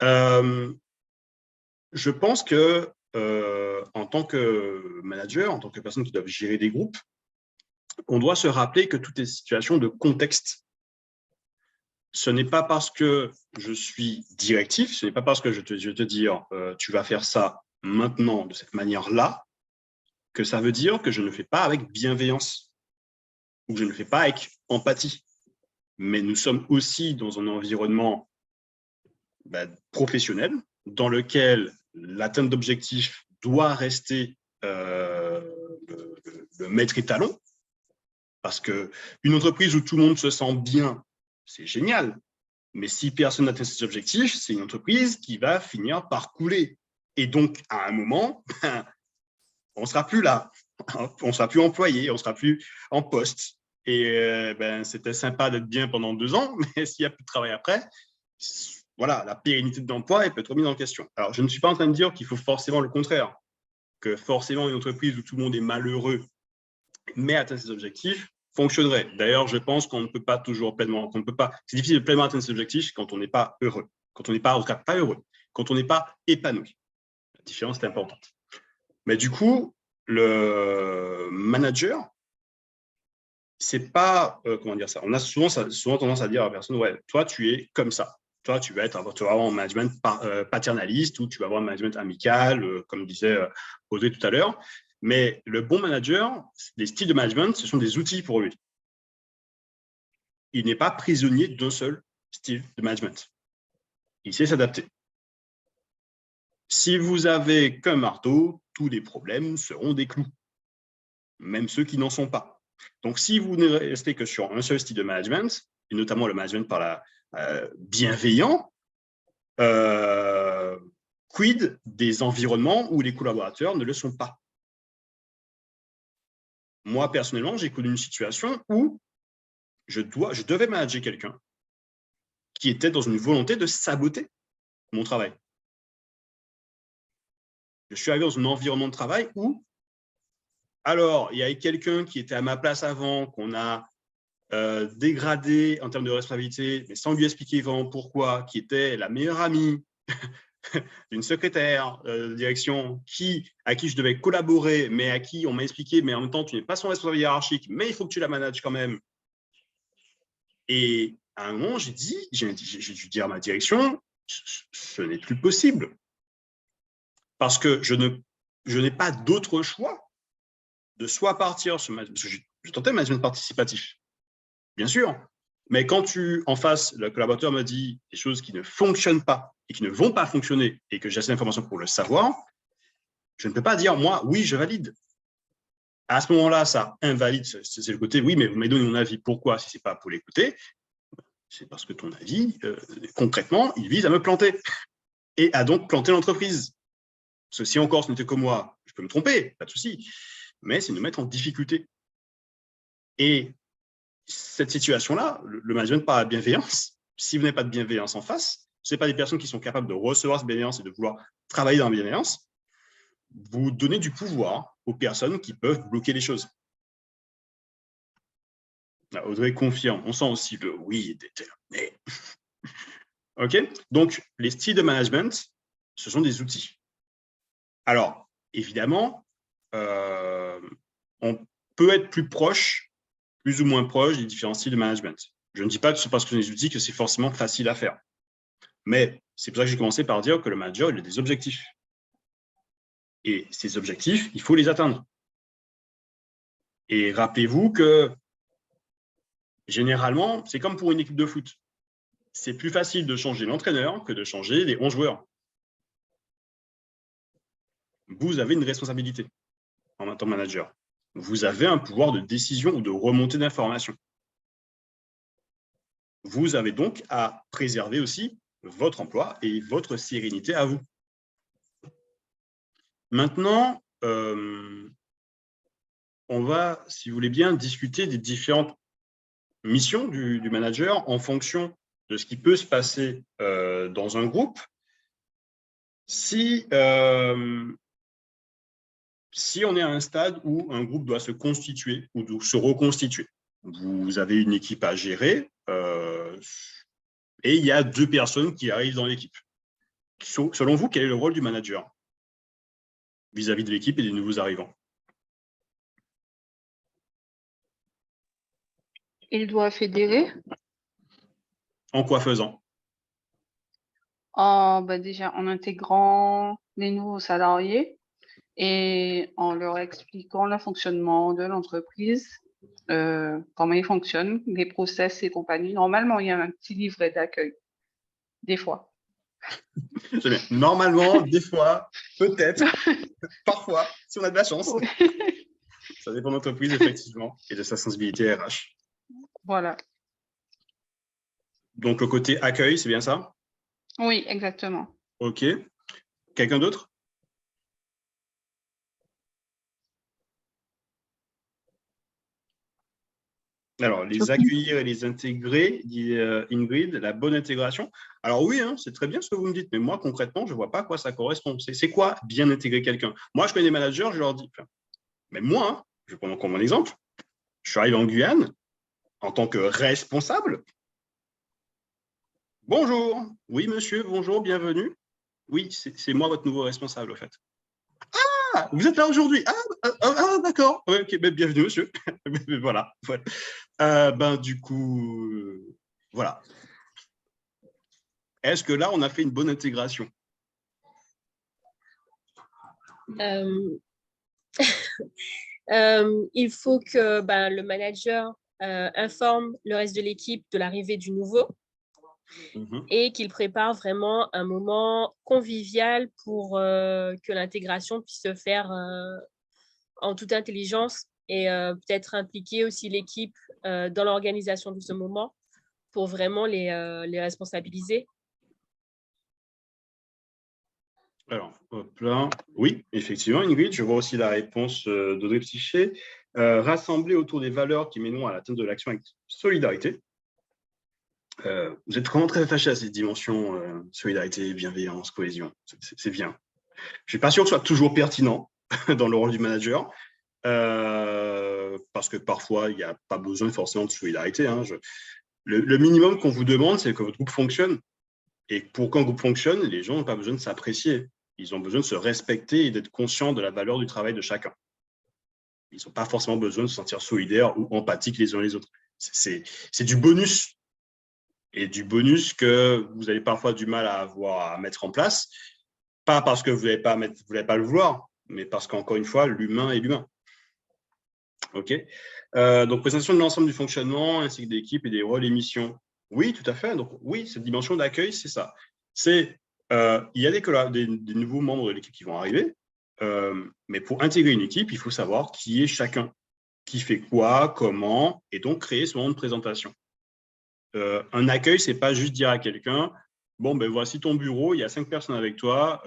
Je pense que en tant que manager, en tant que personne qui doit gérer des groupes, on doit se rappeler que tout est situation de contexte. Ce n'est pas parce que je suis directif, ce n'est pas parce que je te dis tu vas faire ça maintenant de cette manière-là, que ça veut dire que je ne fais pas avec bienveillance ou que je ne fais pas avec empathie. Mais nous sommes aussi dans un environnement professionnel dans lequel l'atteinte d'objectifs doit rester le maître étalon, parce qu'une entreprise où tout le monde se sent bien, c'est génial. Mais si personne n'atteint ses objectifs, c'est une entreprise qui va finir par couler. Et donc, à un moment, on ne sera plus là. On ne sera plus employé, on ne sera plus en poste. Et c'était sympa d'être bien pendant 2 ans, mais s'il n'y a plus de travail après, voilà, la pérennité de l'emploi peut être remise en question. Alors, je ne suis pas en train de dire qu'il faut forcément le contraire, que forcément une entreprise où tout le monde est malheureux, mais atteint ses objectifs, fonctionnerait. D'ailleurs, je pense qu'on ne peut pas toujours pleinement, c'est difficile de pleinement atteindre ses objectifs quand on n'est pas heureux, quand on n'est pas, en tout cas, pas heureux, quand on n'est pas épanoui. La différence est importante. Mais du coup, le manager, c'est pas, comment dire ça, on a souvent tendance à dire à la personne, ouais, toi, tu es comme ça. Toi, tu vas avoir un management paternaliste ou tu vas avoir un management amical, comme disait Audrey tout à l'heure. Mais le bon manager, les styles de management, ce sont des outils pour lui. Il n'est pas prisonnier d'un seul style de management. Il sait s'adapter. Si vous avez qu'un marteau, tous les problèmes seront des clous, même ceux qui n'en sont pas. Donc, si vous ne restez que sur un seul style de management, et notamment le management par la bienveillant, quid des environnements où les collaborateurs ne le sont pas? Moi, personnellement, j'ai connu une situation où je devais manager quelqu'un qui était dans une volonté de saboter mon travail. Je suis arrivé dans un environnement de travail où, alors, il y avait quelqu'un qui était à ma place avant, qu'on a dégradé en termes de responsabilité, mais sans lui expliquer vraiment pourquoi, qui était la meilleure amie d'une secrétaire de direction à qui je devais collaborer, mais à qui on m'a expliqué, mais en même temps, tu n'es pas son responsable hiérarchique, mais il faut que tu la manages quand même. Et à un moment, j'ai dû dire à ma direction, ce n'est plus possible. Parce que je n'ai pas d'autre choix de soit partir sur je tentais le management participatif, bien sûr, mais quand en face, le collaborateur me dit des choses qui ne fonctionnent pas et qui ne vont pas fonctionner et que j'ai assez d'informations pour le savoir, je ne peux pas dire, moi, oui, je valide. À ce moment-là, ça invalide, c'est le côté, oui, mais vous m'avez donné mon avis, pourquoi? Si ce n'est pas pour l'écouter, c'est parce que ton avis, concrètement, il vise à me planter et à donc planter l'entreprise. Parce que si encore ce n'était que moi, je peux me tromper, pas de souci, mais c'est nous mettre en difficulté. Et cette situation-là, le management par la bienveillance, si vous n'avez pas de bienveillance en face, ce n'est pas des personnes qui sont capables de recevoir cette bienveillance et de vouloir travailler dans la bienveillance, vous donnez du pouvoir aux personnes qui peuvent bloquer les choses. Là, Audrey confirme, on sent aussi le oui déterminé. OK? Donc, les styles de management, ce sont des outils. Alors, évidemment, on peut être plus ou moins proche des différents styles de management. Je ne dis pas que c'est parce que ce sont des outils que c'est forcément facile à faire. Mais c'est pour ça que j'ai commencé par dire que le manager, il a des objectifs. Et ces objectifs, il faut les atteindre. Et rappelez-vous que, généralement, c'est comme pour une équipe de foot. C'est plus facile de changer l'entraîneur que de changer les 11 joueurs. vous avez une responsabilité en tant que manager. Vous avez un pouvoir de décision ou de remontée d'informations. Vous avez donc à préserver aussi votre emploi et votre sérénité à vous. Maintenant, on va, si vous voulez bien, discuter des différentes missions du manager en fonction de ce qui peut se passer dans un groupe. Si on est à un stade où un groupe doit se constituer ou se reconstituer, vous avez une équipe à gérer et il y a 2 personnes qui arrivent dans l'équipe. Selon vous, quel est le rôle du manager vis-à-vis de l'équipe et des nouveaux arrivants?
Il doit fédérer
En quoi faisant?
déjà en intégrant les nouveaux salariés et en leur expliquant le fonctionnement de l'entreprise, comment il fonctionne, les process et compagnie. Normalement, il y a un petit livret d'accueil, des fois.
Normalement, des fois, peut-être, parfois, si on a de la chance.
Oui.
Ça dépend de l'entreprise, effectivement, et de sa sensibilité RH.
Voilà.
Donc, le côté accueil, c'est bien ça?
Oui, exactement.
OK. Quelqu'un d'autre? Alors, les accueillir et les intégrer, dit Ingrid, la bonne intégration. Alors oui, hein, c'est très bien ce que vous me dites, mais moi, concrètement, je ne vois pas à quoi ça correspond. C'est quoi bien intégrer quelqu'un? Moi, je connais des managers, je leur dis, mais moi, hein, je vais prendre encore mon exemple, je suis arrivé en Guyane en tant que responsable. Bonjour, oui monsieur, bonjour, bienvenue. Oui, c'est moi votre nouveau responsable, en fait. Ah, vous êtes là aujourd'hui? D'accord. Ouais, ok, ben, bienvenue monsieur. Voilà. Du coup, voilà. Est-ce que là, on a fait une bonne intégration?
Il faut que le manager informe le reste de l'équipe de l'arrivée du nouveau et qu'il prépare vraiment un moment convivial pour que l'intégration puisse se faire en toute intelligence et peut-être impliquer aussi l'équipe dans l'organisation de ce moment pour vraiment les responsabiliser.
Alors, hop là. Oui, effectivement, Ingrid, je vois aussi la réponse d'Audrey Psyché. Rassembler autour des valeurs qui mèneront à l'atteinte de l'action avec solidarité. Vous êtes vraiment très attaché à cette dimension solidarité, bienveillance, cohésion. C'est bien. Je ne suis pas sûr que ce soit toujours pertinent dans le rôle du manager, parce que parfois, il n'y a pas besoin forcément de solidarité. Hein. Le minimum qu'on vous demande, c'est que votre groupe fonctionne. Et pour qu'un groupe fonctionne, les gens n'ont pas besoin de s'apprécier. Ils ont besoin de se respecter et d'être conscients de la valeur du travail de chacun. Ils n'ont pas forcément besoin de se sentir solidaires ou empathiques les uns les autres. C'est du bonus. Et du bonus que vous avez parfois du mal à mettre en place, pas parce que vous n'allez pas le vouloir, mais parce qu'encore une fois, l'humain est l'humain. OK. Donc, présentation de l'ensemble du fonctionnement, ainsi que des équipes et des rôles et missions. Oui, tout à fait. Donc, oui, cette dimension d'accueil, c'est ça. Il y a des nouveaux membres de l'équipe qui vont arriver, mais pour intégrer une équipe, il faut savoir qui est chacun, qui fait quoi, comment, et donc créer ce moment de présentation. Un accueil, ce n'est pas juste dire à quelqu'un, bon, ben voici ton bureau, il y a 5 personnes avec toi,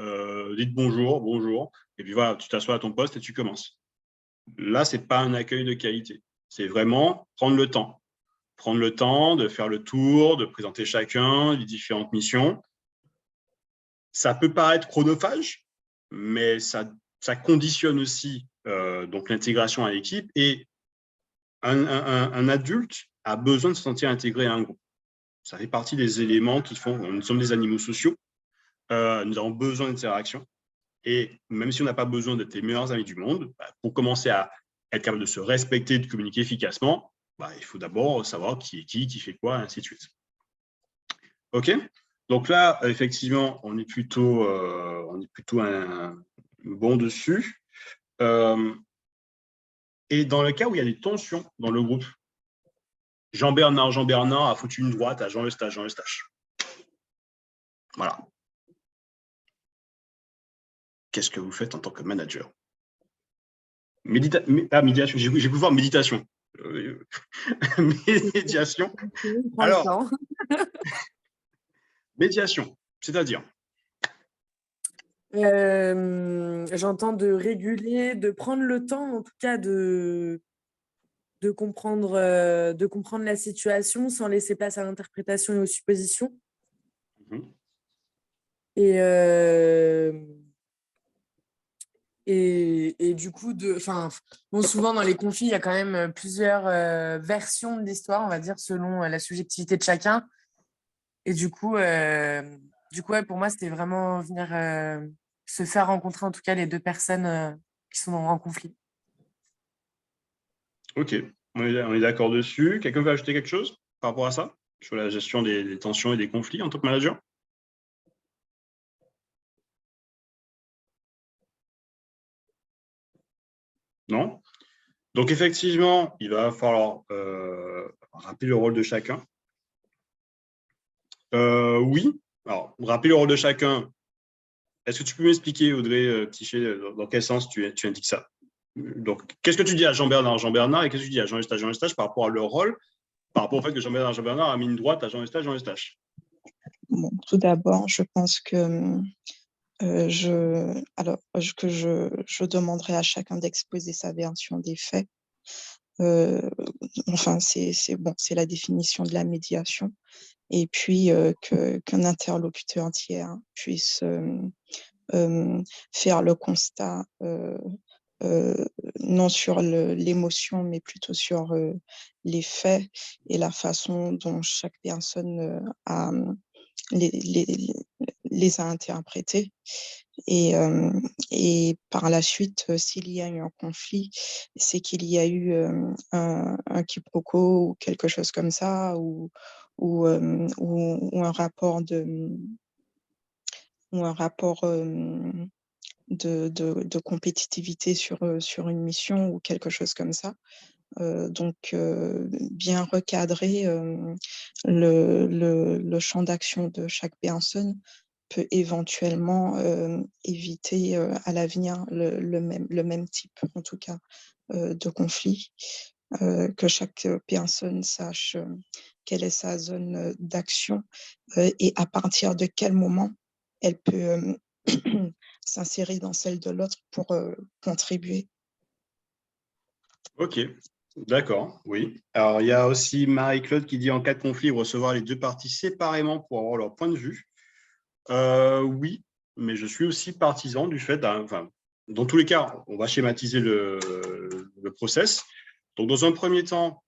dites bonjour, et puis voilà, tu t'assois à ton poste et tu commences. Là, ce n'est pas un accueil de qualité. C'est vraiment prendre le temps. Prendre le temps de faire le tour, de présenter chacun, les différentes missions. Ça peut paraître chronophage, mais ça conditionne aussi donc l'intégration à l'équipe. Et un adulte a besoin de se sentir intégré à un groupe. Ça fait partie des éléments qui font… Nous sommes des animaux sociaux. Nous avons besoin d'interaction. Et même si on n'a pas besoin d'être les meilleurs amis du monde, pour commencer à être capable de se respecter, de communiquer efficacement, il faut d'abord savoir qui est qui fait quoi, et ainsi de suite. OK? Donc là, effectivement, on est plutôt bon dessus. Et dans le cas où il y a des tensions dans le groupe, Jean-Bernard a foutu une droite à Jean-Eustache. Voilà. qu'est-ce que vous faites en tant que manager? Médiation, j'ai pu voir méditation. Médiation. Alors, médiation, c'est-à-dire?
J'entends de réguler, de prendre le temps, en tout cas, de comprendre la situation sans laisser place à l'interprétation et aux suppositions. Et du coup, souvent dans les conflits, il y a quand même plusieurs versions de l'histoire, on va dire, selon la subjectivité de chacun. Et du coup, ouais, pour moi, c'était vraiment venir se faire rencontrer, en tout cas, les deux personnes qui sont en conflit.
Ok, on est d'accord dessus. Quelqu'un veut ajouter quelque chose par rapport à ça, sur la gestion des tensions et des conflits en tant que manager? Non? Donc, effectivement, il va falloir rappeler le rôle de chacun. Oui, alors, rappeler le rôle de chacun. Est-ce que tu peux m'expliquer, Audrey Psyché, dans quel sens tu indiques ça? Donc, qu'est-ce que tu dis à Jean-Bernard, et qu'est-ce que tu dis à Jean-Eustache par rapport à leur rôle, par rapport au fait que Jean-Bernard a mis une droite à Jean-Eustache?
Bon, tout d'abord, je pense que je demanderai à chacun d'exposer sa version des faits. Enfin, c'est la définition de la médiation. Et puis, qu'un interlocuteur tiers puisse faire le constat, non sur l'émotion, mais plutôt sur les faits et la façon dont chaque personne les a interprétés. Et par la suite, s'il y a eu un conflit, c'est qu'il y a eu un quiproquo ou quelque chose comme ça, ou un rapport de compétitivité sur une mission ou quelque chose comme ça. Donc, bien recadrer le champ d'action de chaque personne peut éventuellement éviter à l'avenir le même type, en tout cas, de conflit. Que chaque personne sache quelle est sa zone d'action et à partir de quel moment elle peut s'insérer dans celle de l'autre pour contribuer.
Ok, d'accord, oui. Alors, il y a aussi Marie-Claude qui dit en cas de conflit, recevoir les deux parties séparément pour avoir leur point de vue. Oui, mais je suis aussi partisan du fait, dans tous les cas, on va schématiser le process. Donc, dans un premier temps,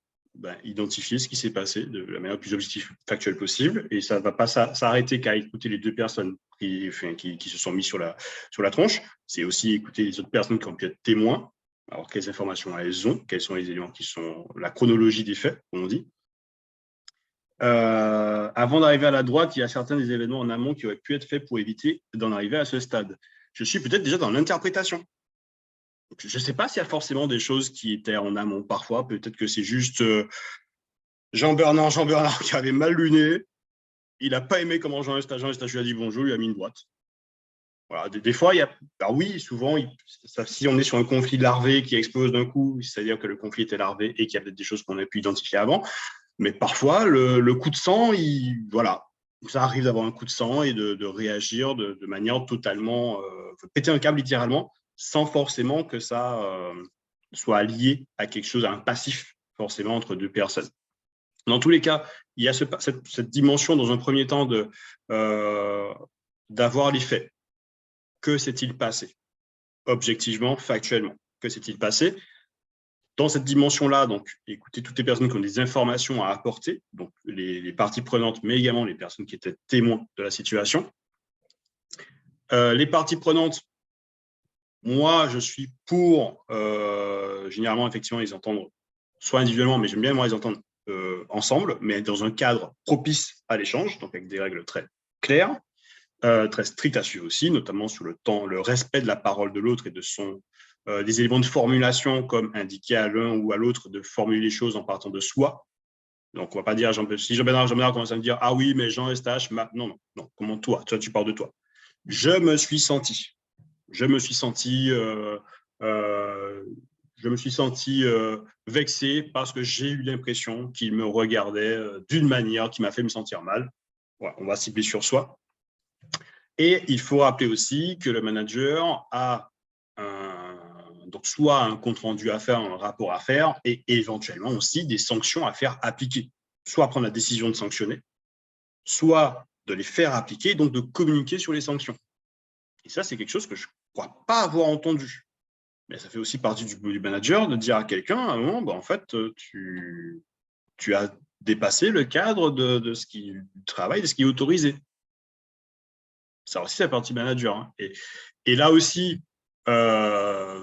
identifier ce qui s'est passé de la manière la plus objective factuelle possible, et ça ne va pas s'arrêter qu'à écouter les deux personnes qui se sont mis sur la tronche. C'est aussi écouter les autres personnes qui ont pu être témoins, alors quelles informations elles ont, quels sont les éléments qui sont la chronologie des faits, comme on dit. Avant d'arriver à la droite, il y a certains des événements en amont qui auraient pu être faits pour éviter d'en arriver à ce stade. Je suis peut-être déjà dans l'interprétation. Je ne sais pas s'il y a forcément des choses qui étaient en amont. Parfois, peut-être que c'est juste Jean-Bernard qui avait mal luné. Il n'a pas aimé comment Jean-Eustache lui a dit bonjour, lui a mis une droite. Voilà, des fois, il y a. Alors oui, souvent, si on est sur un conflit larvé qui explose d'un coup, c'est-à-dire que le conflit était larvé et qu'il y a peut-être des choses qu'on a pu identifier avant. Mais parfois, le coup de sang, ça arrive d'avoir un coup de sang et de réagir de manière totalement péter un câble littéralement, sans forcément que ça soit lié à quelque chose, à un passif forcément entre deux personnes. Dans tous les cas, il y a cette dimension dans un premier temps d'avoir les faits. Que s'est-il passé? Objectivement, factuellement, que s'est-il passé? Dans cette dimension-là, donc, écoutez toutes les personnes qui ont des informations à apporter, donc les parties prenantes, mais également les personnes qui étaient témoins de la situation. Les parties prenantes, moi, je suis pour, généralement, effectivement, les entendre soit individuellement, mais j'aime bien moi les entendre ensemble, mais dans un cadre propice à l'échange, donc avec des règles très claires, très strictes à suivre aussi, notamment sur le temps, le respect de la parole de l'autre et de des éléments de formulation, comme indiquer à l'un ou à l'autre de formuler les choses en partant de soi. Donc, on ne va pas dire, si Jean-Bernard commence à me dire « Ah oui, mais Jean-Eustache, non, comment toi, tu parles de toi. Je me suis senti. je me suis senti vexé parce que j'ai eu l'impression qu'il me regardait d'une manière qui m'a fait me sentir mal. Ouais, on va cibler sur soi. Et il faut rappeler aussi que le manager a donc soit un compte-rendu à faire, un rapport à faire, et éventuellement aussi des sanctions à faire appliquer. Soit prendre la décision de sanctionner, soit de les faire appliquer, donc de communiquer sur les sanctions. Et ça, c'est quelque chose que je ne crois pas avoir entendu. Mais ça fait aussi partie du manager de dire à quelqu'un, à un moment, bah, en fait, tu as dépassé le cadre de ce qui du travail, de ce qui est autorisé. Ça aussi, c'est la partie manager. Hein. Et là aussi, je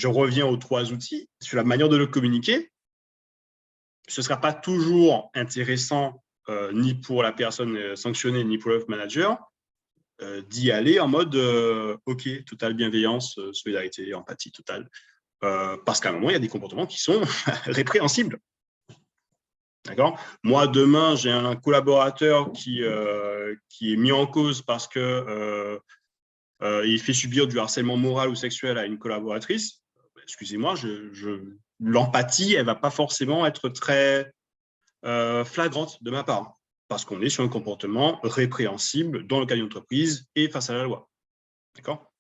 reviens aux 3 outils. Sur la manière de le communiquer, ce ne sera pas toujours intéressant, ni pour la personne sanctionnée, ni pour le manager, d'y aller en mode OK, totale bienveillance, solidarité, empathie totale. Parce qu'à un moment, il y a des comportements qui sont répréhensibles. D'accord ? Moi, demain, j'ai un collaborateur qui est mis en cause parce que il fait subir du harcèlement moral ou sexuel à une collaboratrice. Excusez-moi, l'empathie, elle ne va pas forcément être très flagrante de ma part, parce qu'on est sur un comportement répréhensible dans le cadre d'une entreprise et face à la loi. D'accord ?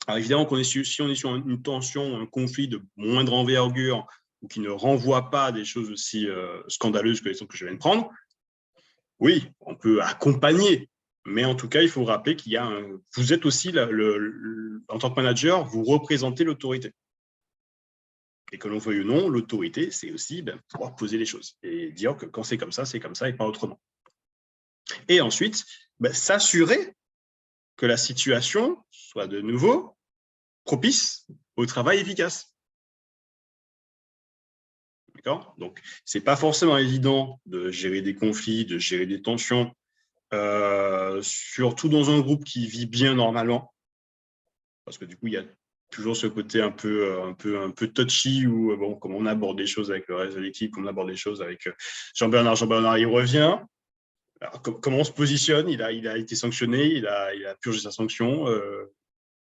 Alors évidemment, si on est sur une tension, un conflit de moindre envergure, ou qui ne renvoie pas à des choses aussi scandaleuses que les exemples que je viens de prendre, oui, on peut accompagner. Mais en tout cas, il faut rappeler qu'il y a vous êtes aussi, en tant que manager, vous représentez l'autorité. Et que l'on veuille ou non, l'autorité, c'est aussi pouvoir poser les choses et dire que quand c'est comme ça et pas autrement. Et ensuite, s'assurer que la situation soit de nouveau propice au travail efficace. D'accord ? Donc, ce n'est pas forcément évident de gérer des conflits, de gérer des tensions, surtout dans un groupe qui vit bien normalement, parce que du coup, il y a toujours ce côté un peu touchy où, bon, comme on aborde des choses avec le reste de l'équipe, comme on aborde des choses avec Jean-Bernard, il revient. Alors, comment on se positionne ? Il a été sanctionné, il a purgé sa sanction.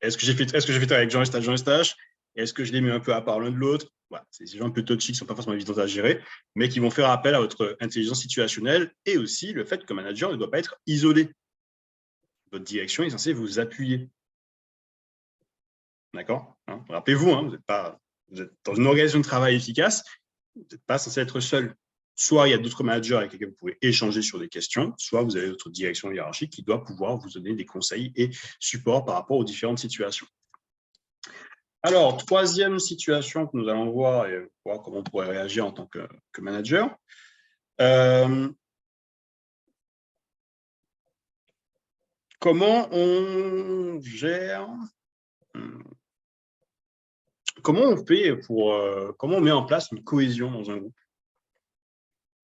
Est-ce que j'ai fait avec Jean Eustache ? Est-ce que je l'ai mis un peu à part l'un de l'autre ? Voilà, c'est des gens un peu touchy qui ne sont pas forcément évidents à gérer, mais qui vont faire appel à votre intelligence situationnelle et aussi le fait que le manager ne doit pas être isolé. Votre direction est censée vous appuyer. D'accord ? Hein ? Rappelez-vous, hein, vous êtes dans une organisation de travail efficace, vous n'êtes pas censé être seul. Soit il y a d'autres managers avec lesquels vous pouvez échanger sur des questions, soit vous avez votre direction hiérarchique qui doit pouvoir vous donner des conseils et supports par rapport aux différentes situations. Alors, 3e situation que nous allons voir et voir comment on pourrait réagir en tant que manager. Comment on gère, comment on fait comment on met en place une cohésion dans un groupe,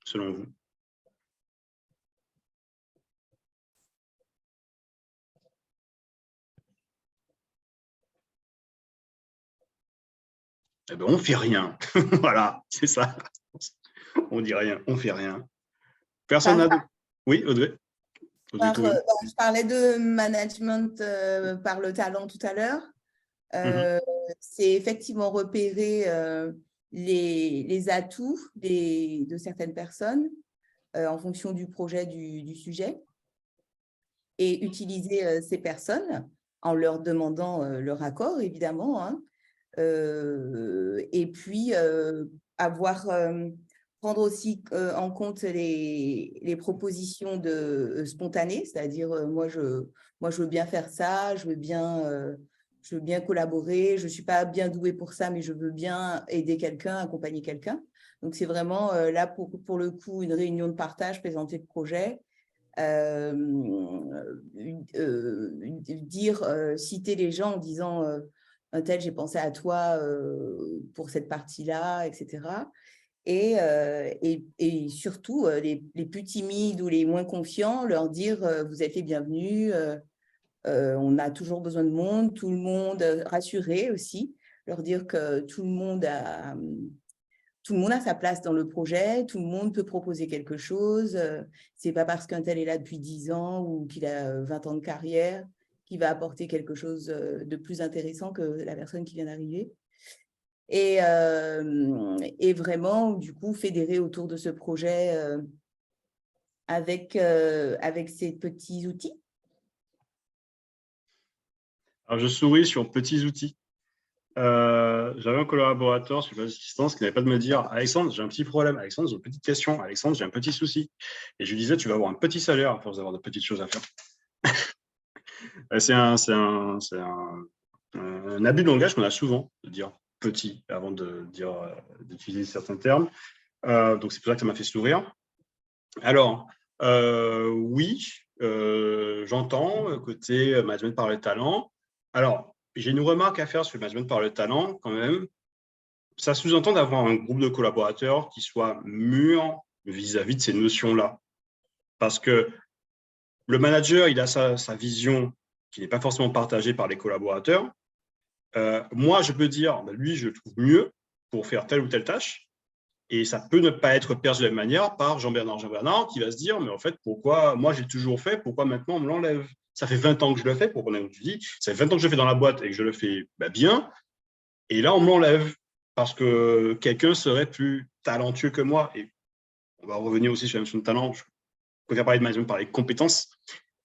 selon vous ? Eh bien, on ne fait rien. Voilà, c'est ça. On dit rien, on ne fait rien. Personne n'a de... Oui, Audrey.
Je parlais de management par le talent tout à l'heure. C'est effectivement repérer les atouts de certaines personnes en fonction du projet, du sujet, et utiliser ces personnes en leur demandant leur accord, évidemment, hein. Et puis prendre aussi en compte les propositions spontanées, c'est-à-dire moi je veux bien faire ça, je veux bien collaborer, je ne suis pas bien douée pour ça, mais je veux bien aider quelqu'un, accompagner quelqu'un. Donc c'est vraiment là pour le coup une réunion de partage, présenter le projet, citer les gens en disant un tel, j'ai pensé à toi pour cette partie-là, etc. Et surtout, les plus timides ou les moins confiants, leur dire vous êtes les bienvenus, on a toujours besoin de monde, tout le monde, rassurer aussi, leur dire que tout le monde a sa place dans le projet, tout le monde peut proposer quelque chose. C'est pas parce qu'un tel est là depuis 10 ans ou qu'il a 20 ans de carrière qui va apporter quelque chose de plus intéressant que la personne qui vient d'arriver. Et vraiment, du coup, fédérer autour de ce projet avec ces petits outils.
Alors, je souris sur petits outils. J'avais un collaborateur sur l'assistance qui n'avait pas de me dire « Alexandre, j'ai un petit problème. Alexandre, j'ai une petite question. Alexandre, j'ai un petit souci. » Et je lui disais « Tu vas avoir un petit salaire à force d'avoir de petites choses à faire. » C'est un abus de langage qu'on a souvent, de dire « petit » avant d'utiliser certains termes. Donc, c'est pour ça que ça m'a fait sourire. Alors, oui, j'entends côté management par le talent. Alors, j'ai une remarque à faire sur le management par le talent quand même. Ça sous-entend d'avoir un groupe de collaborateurs qui soit mûr vis-à-vis de ces notions-là. Parce que le manager, il a sa vision qui n'est pas forcément partagée par les collaborateurs. Moi, je peux dire, lui, je le trouve mieux pour faire telle ou telle tâche. Et ça peut ne pas être perçu de la même manière par Jean-Bernard qui va se dire, mais en fait, pourquoi moi j'ai toujours fait, pourquoi maintenant on me l'enlève? Ça fait 20 ans que je le fais, pour qu'on ait dit, ça fait 20 ans que je le fais dans la boîte et que je le fais bien, et là on me l'enlève parce que quelqu'un serait plus talentueux que moi. Et on va revenir aussi sur la notion de talent. Je préfère parler de management par les compétences,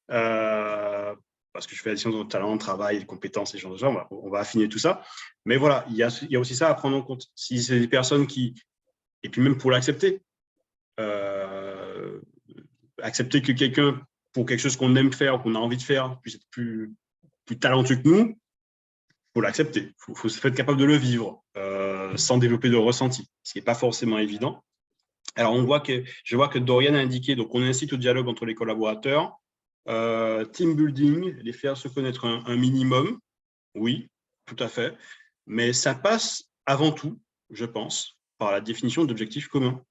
parce que je fais la distinction entre talent, travail, compétences et genre de on va affiner tout ça. Mais voilà, il y a aussi ça à prendre en compte. Si c'est des personnes qui... Et puis même pour l'accepter, accepter que quelqu'un, pour quelque chose qu'on aime faire, qu'on a envie de faire, puisse être plus talentueux que nous, il faut l'accepter. Il faut être capable de le vivre sans développer de ressenti, ce qui n'est pas forcément évident. Alors, je vois que Dorian a indiqué, donc on incite au dialogue entre les collaborateurs, team building, les faire se connaître un minimum, oui, tout à fait, mais ça passe avant tout, je pense, par la définition d'objectifs communs.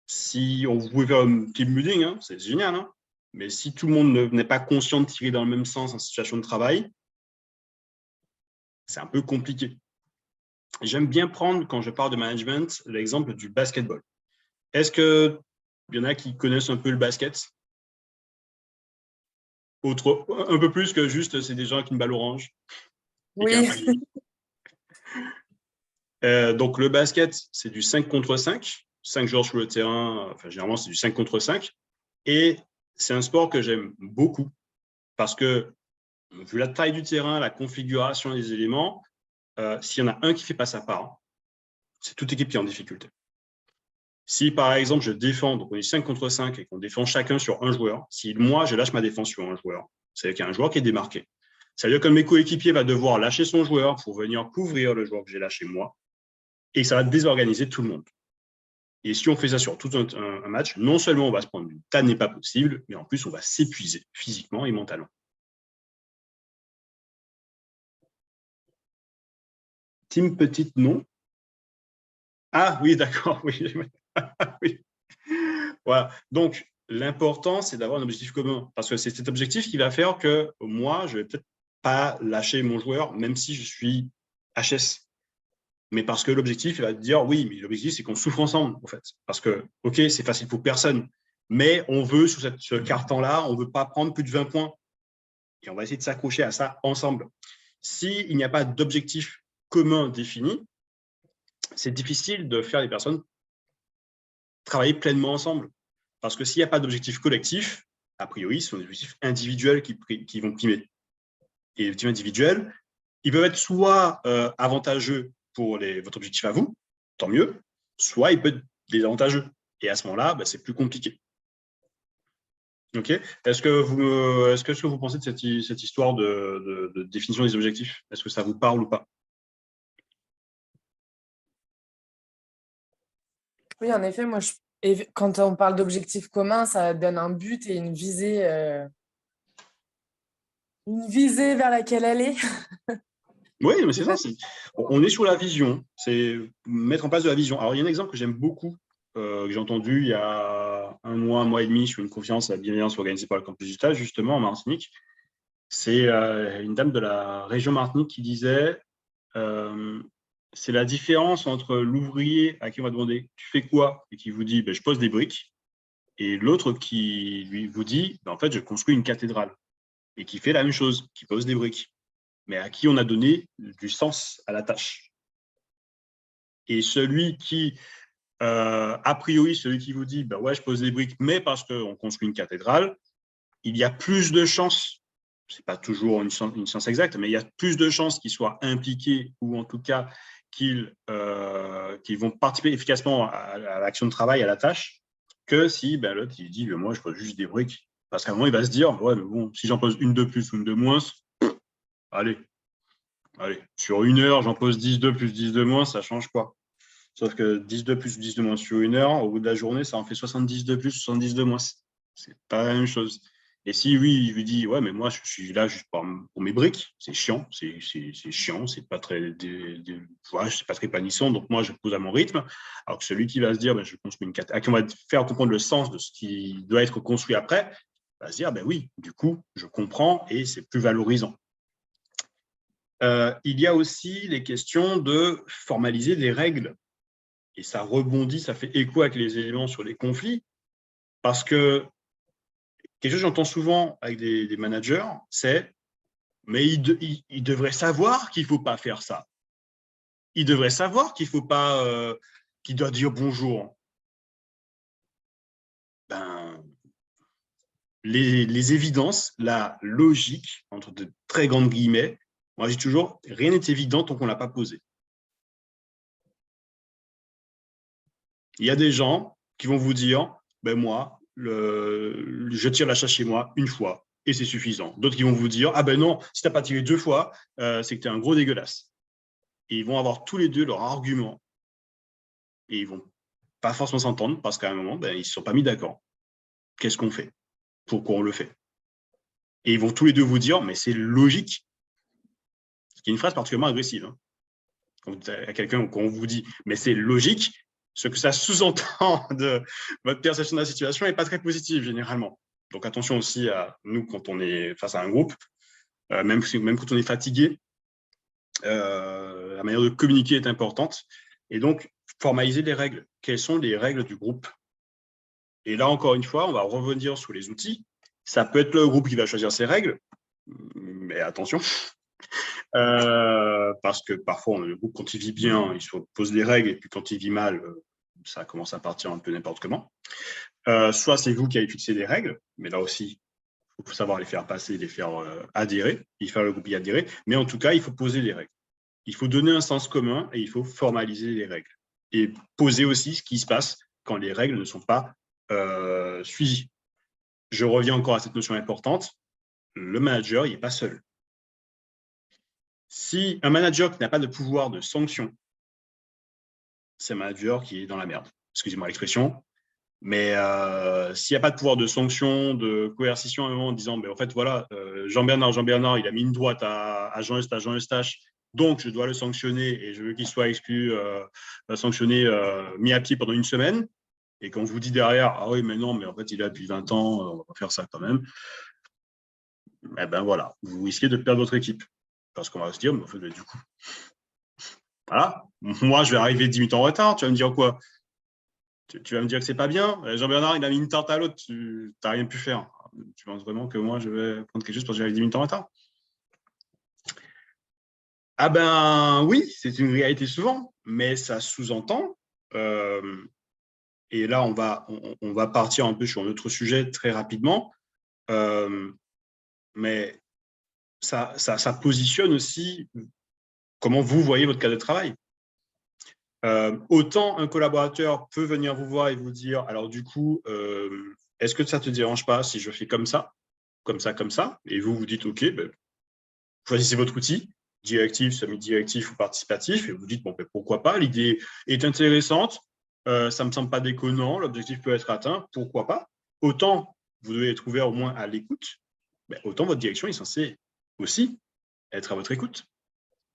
Si on pouvait faire un team building, hein, c'est génial, hein, mais si tout le monde n'est pas conscient de tirer dans le même sens en situation de travail, c'est un peu compliqué. J'aime bien prendre, quand je parle de management, l'exemple du basketball. Est-ce qu'il y en a qui connaissent un peu le basket? Un peu plus que juste, c'est des gens avec une balle orange.
Oui.
Donc, le basket, c'est du 5 contre 5. 5 joueurs sur le terrain, enfin, généralement, c'est du 5 contre 5. Et c'est un sport que j'aime beaucoup parce que, vu la taille du terrain, la configuration des éléments, s'il y en a un qui ne fait pas sa part, c'est toute équipe qui est en difficulté. Si, par exemple, je défends, donc on est 5 contre 5 et qu'on défend chacun sur un joueur, si moi, je lâche ma défense sur un joueur, c'est-à-dire qu'il y a un joueur qui est démarqué. C'est-à-dire que mes coéquipiers vont devoir lâcher son joueur pour venir couvrir le joueur que j'ai lâché moi, et ça va désorganiser tout le monde. Et si on fait ça sur tout un match, non seulement on va se prendre une tannée pas possible, mais en plus, on va s'épuiser physiquement et mentalement. Team petite, non. Ah oui, d'accord. Oui. Oui. Voilà. Donc, l'important, c'est d'avoir un objectif commun. Parce que c'est cet objectif qui va faire que moi, je ne vais peut-être pas lâcher mon joueur, même si je suis HS. Mais parce que l'objectif, il va te dire, oui, mais l'objectif, c'est qu'on souffre ensemble, en fait. Parce que, OK, c'est facile pour personne, mais on veut, sur ce carton-là, on ne veut pas prendre plus de 20 points. Et on va essayer de s'accrocher à ça ensemble. S'il n'y a pas d'objectif commun défini, c'est difficile de faire les personnes travailler pleinement ensemble. Parce que s'il n'y a pas d'objectif collectif, a priori, ce sont des objectifs individuels qui vont primer. Et les objectifs individuels, ils peuvent être soit avantageux pour votre objectif à vous, tant mieux, soit ils peuvent être désavantageux. Et à ce moment-là, c'est plus compliqué. Ok. Est-ce que vous pensez de cette histoire de définition des objectifs? Est-ce que ça vous parle ou pas?
Oui, en effet, moi, quand on parle d'objectifs communs, ça donne un but et une visée vers laquelle aller.
Oui, mais c'est ça. On est sur la vision. C'est mettre en place de la vision. Alors, il y a un exemple que j'aime beaucoup, que j'ai entendu il y a un mois et demi sur une conférence à la bienveillance organisée par le Campus Digital, justement, en Martinique. C'est une dame de la région Martinique qui disait c'est la différence entre l'ouvrier à qui on va demander « tu fais quoi ?» et qui vous dit « je pose des briques » et l'autre qui vous dit, en fait, je construis une cathédrale, et qui fait la même chose, qui pose des briques, mais à qui on a donné du sens à la tâche. Et celui qui, a priori, celui qui vous dit, ben ouais, je pose des briques, mais parce qu'on construit une cathédrale, il y a plus de chances, ce n'est pas toujours une science exacte, mais il y a plus de chances qu'ils soient impliqués, ou en tout cas qu'ils vont participer efficacement à l'action de travail, à la tâche, que si ben, l'autre il dit, ben, moi je pose juste des briques. Parce qu'à un moment, il va se dire, ouais, mais bon, si j'en pose une de plus ou une de moins, allez, sur 1 heure, j'en pose 10 de plus, 10 de moins, ça change quoi? Sauf que 10 de plus, 10 de moins sur 1 heure, au bout de la journée, ça en fait 70 de plus, 70 de moins. C'est pas la même chose. Et si oui, il lui dit, ouais, mais moi, je suis là juste pour mes briques, c'est chiant, c'est chiant, c'est pas très, ouais, c'est pas très épanouissant, donc moi, je pose à mon rythme. Alors que celui qui va se dire, ben, je construis une cathédrale, à qui on va faire comprendre le sens de ce qui doit être construit après, va se dire, ben oui, du coup, je comprends et c'est plus valorisant. Il y a aussi les questions de formaliser des règles. Et ça rebondit, ça fait écho avec les éléments sur les conflits, parce que quelque chose que j'entends souvent avec des managers, c'est « mais il devrait savoir qu'il ne faut pas faire ça. Il devrait savoir qu'il faut pas, qu'il doit dire bonjour. » Ben, les évidences, la logique, entre de très grandes guillemets, moi je dis toujours, rien n'est évident tant qu'on ne l'a pas posé. Il y a des gens qui vont vous dire, ben moi, je tire la chasse chez moi une fois et c'est suffisant. D'autres qui vont vous dire, ah ben non, si tu n'as pas tiré 2 fois, c'est que tu es un gros dégueulasse. Et ils vont avoir tous les deux leurs arguments et ils ne vont pas forcément s'entendre parce qu'à un moment, ben, ils ne se sont pas mis d'accord. Qu'est-ce qu'on fait? Pourquoi on le fait? Et ils vont tous les deux vous dire, mais c'est logique. Ce qui est une phrase particulièrement agressive. Hein. Quand à quelqu'un, quand on vous dit, mais c'est logique, ce que ça sous-entend de votre perception de la situation n'est pas très positive généralement. Donc attention aussi à nous quand on est face à un groupe, même quand on est fatigué, la manière de communiquer est importante. Et donc, formaliser les règles. Quelles sont les règles du groupe? Et là, encore une fois, on va revenir sur les outils. Ça peut être le groupe qui va choisir ses règles, mais attention. Parce que parfois, le groupe, quand il vit bien, il se pose des règles, et puis quand il vit mal, ça commence à partir un peu n'importe comment. Soit c'est vous qui avez fixé des règles, mais là aussi, il faut savoir les faire passer, les faire adhérer, il faut le groupe y adhérer, mais en tout cas, il faut poser des règles. Il faut donner un sens commun et il faut formaliser les règles. Et poser aussi ce qui se passe quand les règles ne sont pas suivies. Je reviens encore à cette notion importante, le manager, il n'est pas seul. Si un manager qui n'a pas de pouvoir de sanction, c'est un manager qui est dans la merde. Excusez-moi l'expression. Mais s'il n'y a pas de pouvoir de sanction, de coercition à un moment en disant, en fait, voilà, Jean-Bernard, il a mis une droite à Jean Eustache, donc je dois le sanctionner et je veux qu'il soit exclu, sanctionné, mis à pied pendant 1 semaine. Et quand on vous dit derrière, ah oui, mais non, mais en fait, il est là depuis 20 ans, on va pas faire ça quand même. Eh ben voilà, vous risquez de perdre votre équipe. Parce qu'on va se dire, mais en fait, du coup, voilà, moi, je vais arriver 10 minutes en retard, tu vas me dire quoi? Tu vas me dire que c'est pas bien. Jean-Bernard, il a mis une tarte à l'autre, tu n'as rien pu faire. Tu penses vraiment que moi, je vais prendre quelque chose parce que j'arrive 10 minutes en retard? Ah ben oui, c'est une réalité souvent, mais ça sous-entend, et là, on va partir un peu sur un autre sujet très rapidement, mais ça positionne aussi comment vous voyez votre cadre de travail. Autant un collaborateur peut venir vous voir et vous dire, alors du coup, est-ce que ça ne te dérange pas si je fais comme ça, et vous dites, OK, ben, choisissez votre outil, directif, semi-directif ou participatif, et vous dites, bon, ben, pourquoi pas, l'idée est intéressante, ça ne me semble pas déconnant, l'objectif peut être atteint, pourquoi pas. Autant vous devez être ouvert au moins à l'écoute, ben, autant votre direction est censée aussi être à votre écoute.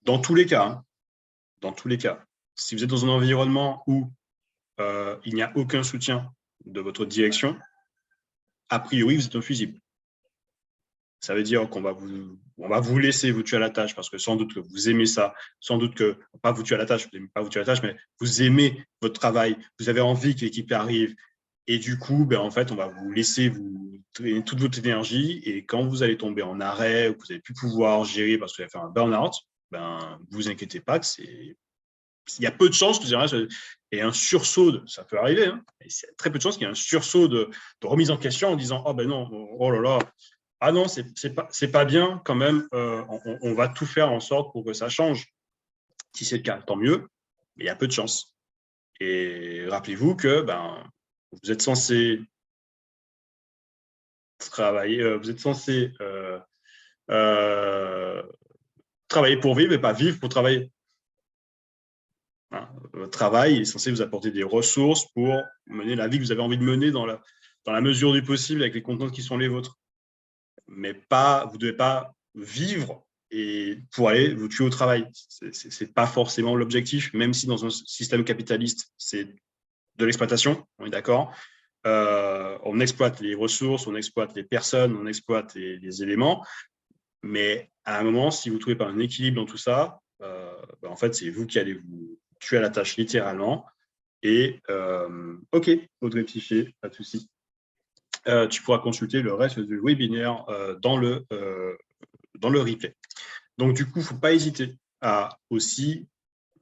Dans tous les cas, hein, dans tous les cas. Si vous êtes dans un environnement où il n'y a aucun soutien de votre direction, a priori, vous êtes infusible. Ça veut dire qu'on va vous laisser vous tuer à la tâche parce que sans doute que vous aimez ça, sans doute que, pas vous tuer à la tâche, vous n'aimez pas vous tuer à la tâche, mais vous aimez votre travail, vous avez envie que l'équipe arrive, Et du coup, en fait, on va vous laisser vous traîner toute votre énergie. Et quand vous allez tomber en arrêt ou que vous n'allez plus pouvoir gérer parce que vous allez faire un burn-out, vous inquiétez pas que il y a peu de chances que et un sursaut, ça peut arriver, hein, et c'est très peu de chances qu'il y ait un sursaut de remise en question en disant oh ben non, oh là là, ah non, c'est pas bien quand même, on va tout faire en sorte pour que ça change. Si c'est le cas, tant mieux, mais il y a peu de chances. Et rappelez-vous que vous êtes censé travailler, vous êtes censé travailler pour vivre et pas vivre pour travailler. Votre travail est censé vous apporter des ressources pour mener la vie que vous avez envie de mener dans la mesure du possible avec les contraintes qui sont les vôtres. Mais vous ne devez pas vivre et pour aller vous tuer au travail. Ce n'est pas forcément l'objectif, même si dans un système capitaliste, c'est de l'exploitation, on est d'accord. On exploite les ressources, on exploite les personnes, on exploite les éléments. Mais à un moment, si vous ne trouvez pas un équilibre dans tout ça, en fait, c'est vous qui allez vous tuer à la tâche littéralement. Et OK, Audrey Psyché, pas de souci. Tu pourras consulter le reste du webinaire dans le replay. Donc, du coup, il ne faut pas hésiter à aussi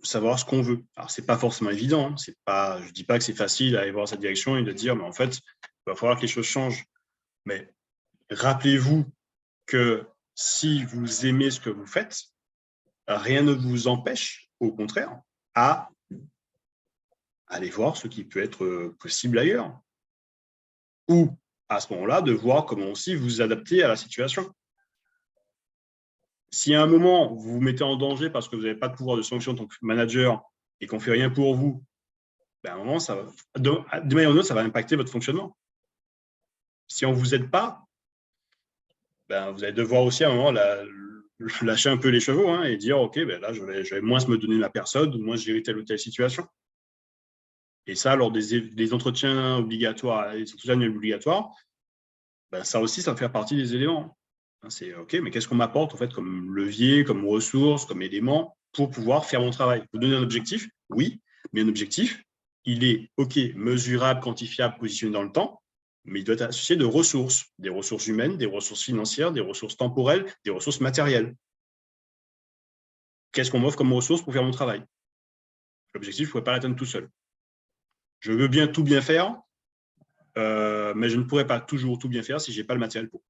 savoir ce qu'on veut. Alors, ce n'est pas forcément évident. Je ne dis pas que c'est facile d'aller voir cette direction et de dire, mais en fait, il va falloir que les choses changent. Mais rappelez-vous que si vous aimez ce que vous faites, rien ne vous empêche, au contraire, à aller voir ce qui peut être possible ailleurs. Ou, à ce moment-là, de voir comment aussi vous adapter à la situation. Si à un moment, vous vous mettez en danger parce que vous n'avez pas de pouvoir de sanction en tant que manager et qu'on ne fait rien pour vous, à un moment, de manière ou d'une autre, ça va impacter votre fonctionnement. Si on ne vous aide pas, vous allez devoir aussi à un moment lâcher un peu les chevaux et dire, OK, là, je vais moins me donner la personne, ou moins gérer telle ou telle situation. Et ça, lors des entretiens obligatoires, les entretiens obligatoires, ça aussi, ça fait partie des éléments. C'est OK, mais qu'est-ce qu'on m'apporte en fait comme levier, comme ressource, comme élément pour pouvoir faire mon travail? Vous donner un objectif, oui, mais un objectif, il est OK, mesurable, quantifiable, positionné dans le temps, mais il doit être associé de ressources, des ressources humaines, des ressources financières, des ressources temporelles, des ressources matérielles. Qu'est-ce qu'on m'offre comme ressources pour faire mon travail? L'objectif, je ne pourrais pas l'atteindre tout seul. Je veux bien tout bien faire, mais je ne pourrais pas toujours tout bien faire si je n'ai pas le matériel pour.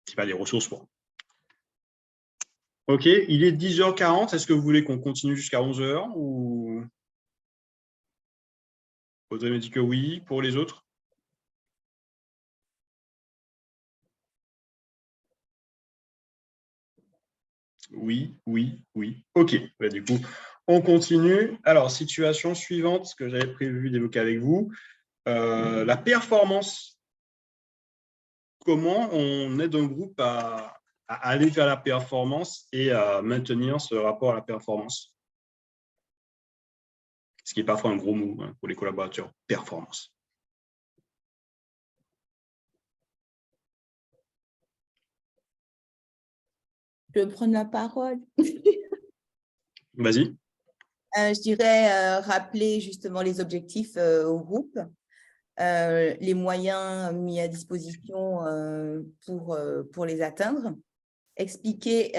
Si pas les ressources pour. OK, il est 10h40. Est-ce que vous voulez qu'on continue jusqu'à 11h ou Audrey me dit que oui. Pour les autres? Oui, oui, oui. OK, du coup, on continue. Alors, situation suivante, ce que j'avais prévu d'évoquer avec vous, la performance. Comment on aide un groupe à aller vers la performance et à maintenir ce rapport à la performance? Ce qui est parfois un gros mot pour les collaborateurs, performance.
Je vais prendre la parole.
Vas-y.
Je dirais rappeler justement les objectifs au groupe, les moyens mis à disposition pour les atteindre, expliquer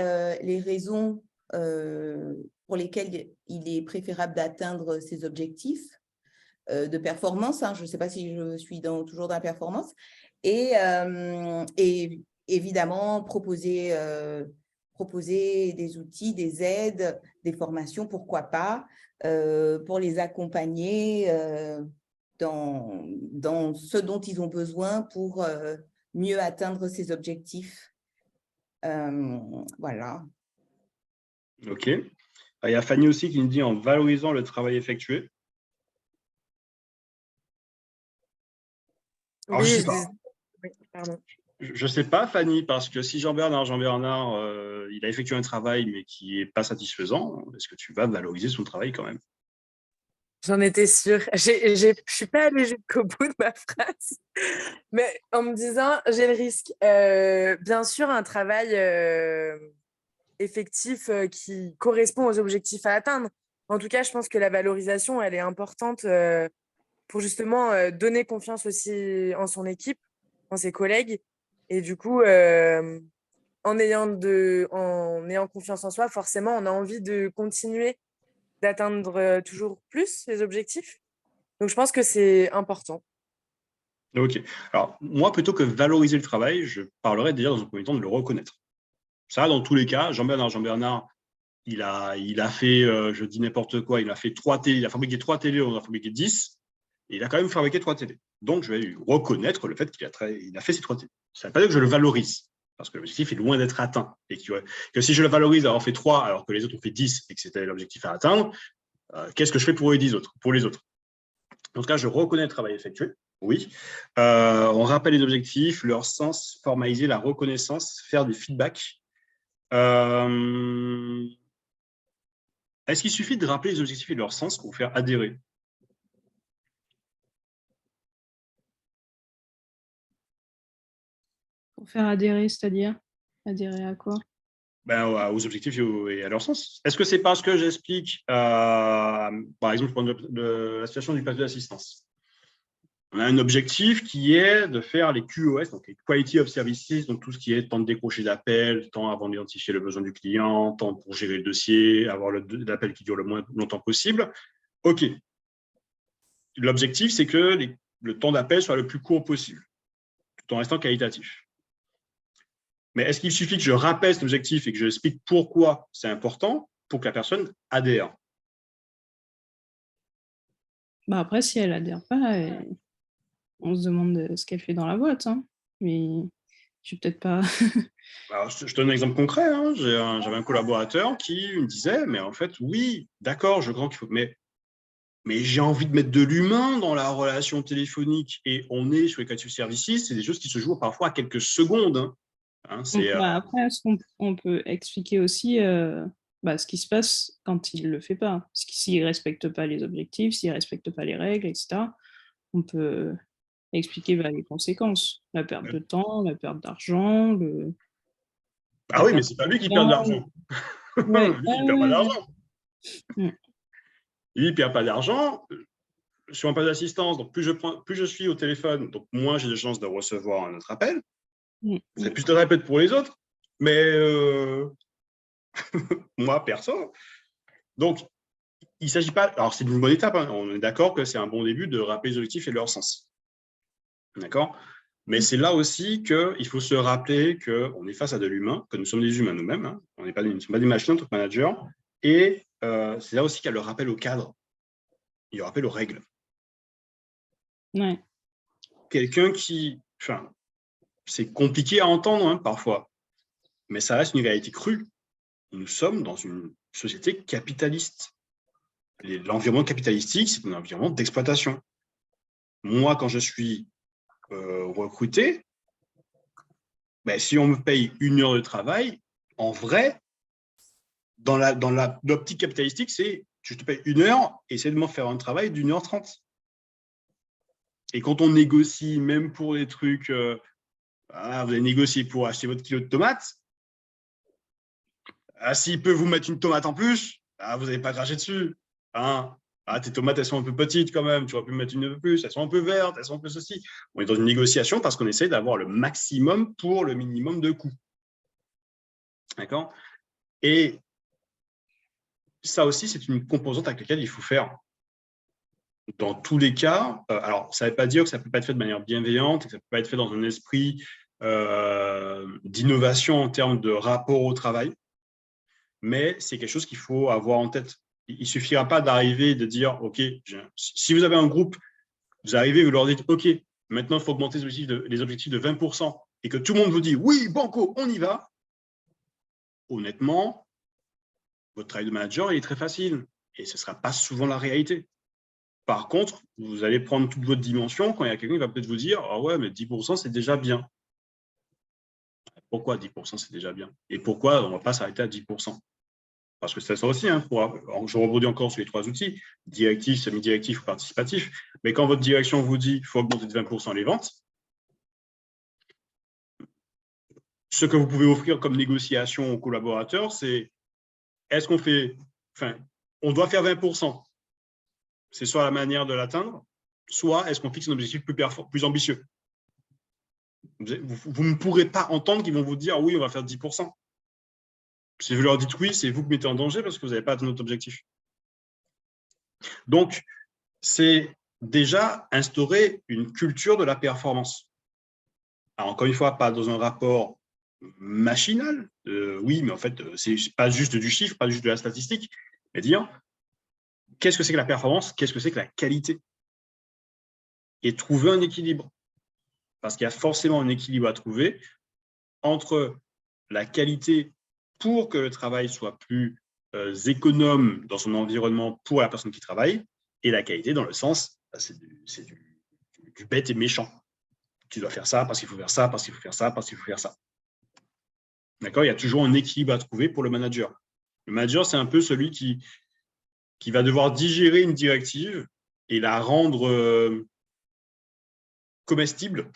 les raisons pour lesquelles il est préférable d'atteindre ces objectifs de performance. Je ne sais pas si je suis toujours dans la performance. Et évidemment, proposer des outils, des aides, des formations, pourquoi pas, pour les accompagner dans ce dont ils ont besoin pour mieux atteindre ces objectifs. Voilà.
OK. Il y a Fanny aussi qui nous dit en valorisant le travail effectué. Alors,
Oui,
je sais pas.
Oui, pardon.
Je ne sais pas, Fanny, parce que si Jean-Bernard, il a effectué un travail mais qui n'est pas satisfaisant, est-ce que tu vas valoriser son travail quand même?
J'en étais sûre. Je ne suis pas allée jusqu'au bout de ma phrase, mais en me disant, j'ai le risque. Bien sûr, un travail effectif qui correspond aux objectifs à atteindre. En tout cas, je pense que la valorisation, elle est importante pour justement donner confiance aussi en son équipe, en ses collègues. Et du coup, en ayant confiance en soi, forcément, on a envie de continuer d'atteindre toujours plus les objectifs. Donc, je pense que c'est important.
Ok. Alors, moi, plutôt que valoriser le travail, je parlerais déjà dans un premier temps de le reconnaître. Ça, dans tous les cas, Jean-Bernard, il a fait, je dis n'importe quoi, il a fait 3 télés, il a fabriqué 3 télés, on en a fabriqué 10, et il a quand même fabriqué 3 télés. Donc, je vais lui reconnaître le fait qu'il a fait ces 3 télés. Ça ne veut pas dire que je le valorise, parce que l'objectif est loin d'être atteint. Et que si je le valorise d'avoir fait 3, alors que les autres ont fait 10, et que c'était l'objectif à atteindre, qu'est-ce que je fais pour les autres? En tout cas, je reconnais le travail effectué. Oui. On rappelle les objectifs, leur sens, formaliser la reconnaissance, faire du feedback. Est-ce qu'il suffit de rappeler les objectifs et leur sens pour faire adhérer?
Pour faire adhérer, c'est-à-dire adhérer à quoi?
Aux objectifs et à leur sens. Est-ce que c'est parce que j'explique, par exemple, je prends la situation du papier d'assistance. On a un objectif qui est de faire les QoS, donc les Quality of Services, donc tout ce qui est temps de décrocher d'appel, temps avant d'identifier le besoin du client, temps pour gérer le dossier, avoir l'appel qui dure le moins longtemps possible. OK. L'objectif, c'est que le temps d'appel soit le plus court possible, tout en restant qualitatif. Mais est-ce qu'il suffit que je rappelle cet objectif et que je explique pourquoi c'est important pour que la personne adhère?
Après, si elle adhère pas, on se demande ce qu'elle fait dans la boîte. Hein. Mais je ne peut-être pas.
Alors, je te donne un exemple concret. Hein. J'avais un collaborateur qui me disait, mais en fait, oui, d'accord, je comprends qu'il faut. Mais j'ai envie de mettre de l'humain dans la relation téléphonique. Et on est sur les quality of services, c'est des choses qui se jouent parfois à quelques secondes. Hein.
Après, on peut expliquer aussi ce qui se passe quand il ne le fait pas. S'il ne respecte pas les objectifs, s'il ne respecte pas les règles, etc., on peut expliquer les conséquences. La perte de temps, la perte d'argent.
Ah oui, mais ce n'est pas lui qui perd de l'argent.
Ouais.
Lui, il ne perd pas d'argent.
Mm.
Lui, il ne perd pas d'argent. Sur un pas d'assistance, donc plus je suis au téléphone, donc moins j'ai de chances de recevoir un autre appel. C'est plus de répète pour les autres, mais moi, perso. Donc, il ne s'agit pas. Alors, c'est une bonne étape. Hein. On est d'accord que c'est un bon début de rappeler les objectifs et leur sens. D'accord? Mais c'est là aussi qu'il faut se rappeler qu'on est face à de l'humain, que nous sommes des humains nous-mêmes. Hein. Nous ne sommes pas des machines en tant que managers. Et c'est là aussi qu'il y a le rappel au cadre. Il y a le rappel aux règles.
Ouais.
Quelqu'un qui. Enfin, c'est compliqué à entendre hein, parfois, mais ça reste une réalité crue. Nous sommes dans une société capitaliste. L'environnement capitalistique, c'est un environnement d'exploitation. Moi, quand je suis recruté, si on me paye 1 heure de travail, en vrai, dans l'optique capitalistique, c'est je te paye 1 heure, essaie de m'en faire un travail d'1h30. Et quand on négocie, même pour des trucs, vous allez négocier pour acheter votre kilo de tomates, s'il peut vous mettre une tomate en plus, vous n'avez pas craché dessus. Hein. Tes tomates, elles sont un peu petites quand même, tu aurais pu me mettre une de plus, elles sont un peu vertes, elles sont un peu ceci. On est dans une négociation parce qu'on essaie d'avoir le maximum pour le minimum de coûts. D'accord? Et ça aussi, c'est une composante avec laquelle il faut faire. Dans tous les cas, alors ça ne veut pas dire que ça ne peut pas être fait de manière bienveillante, que ça ne peut pas être fait dans un esprit d'innovation en termes de rapport au travail, mais c'est quelque chose qu'il faut avoir en tête. Il ne suffira pas d'arriver et de dire, OK, si vous avez un groupe, vous arrivez et vous leur dites, OK, maintenant, il faut augmenter les objectifs de 20% et que tout le monde vous dit, oui, banco, on y va. Honnêtement, votre travail de manager, il est très facile et ce ne sera pas souvent la réalité. Par contre, vous allez prendre toute votre dimension quand il y a quelqu'un qui va peut-être vous dire, ah ouais, mais 10%, c'est déjà bien. Pourquoi 10%, c'est déjà bien? Et pourquoi on ne va pas s'arrêter à 10%? Parce que c'est ça aussi, hein, je rebondis encore sur les 3 outils, directif, semi-directif ou participatif, mais quand votre direction vous dit qu'il faut augmenter de 20% les ventes, ce que vous pouvez offrir comme négociation aux collaborateurs, c'est est-ce qu'on fait, on doit faire 20%, c'est soit la manière de l'atteindre, soit est-ce qu'on fixe un objectif plus ambitieux. Vous ne pourrez pas entendre qu'ils vont vous dire « oui, on va faire 10%. » Si vous leur dites « oui », c'est vous qui mettez en danger parce que vous n'avez pas atteint notre objectif. Donc, c'est déjà instaurer une culture de la performance. Alors, encore une fois, pas dans un rapport machinal, oui, mais en fait, c'est pas juste du chiffre, pas juste de la statistique, mais dire qu'est-ce que c'est que la performance, qu'est-ce que c'est que la qualité, et trouver un équilibre. Parce qu'il y a forcément un équilibre à trouver entre la qualité pour que le travail soit plus économe dans son environnement pour la personne qui travaille, et la qualité dans le sens, c'est du bête et méchant. Tu dois faire ça parce qu'il faut faire ça, parce qu'il faut faire ça, parce qu'il faut faire ça. D'accord ? Il y a toujours un équilibre à trouver pour le manager. Le manager, c'est un peu celui qui va devoir digérer une directive et la rendre comestible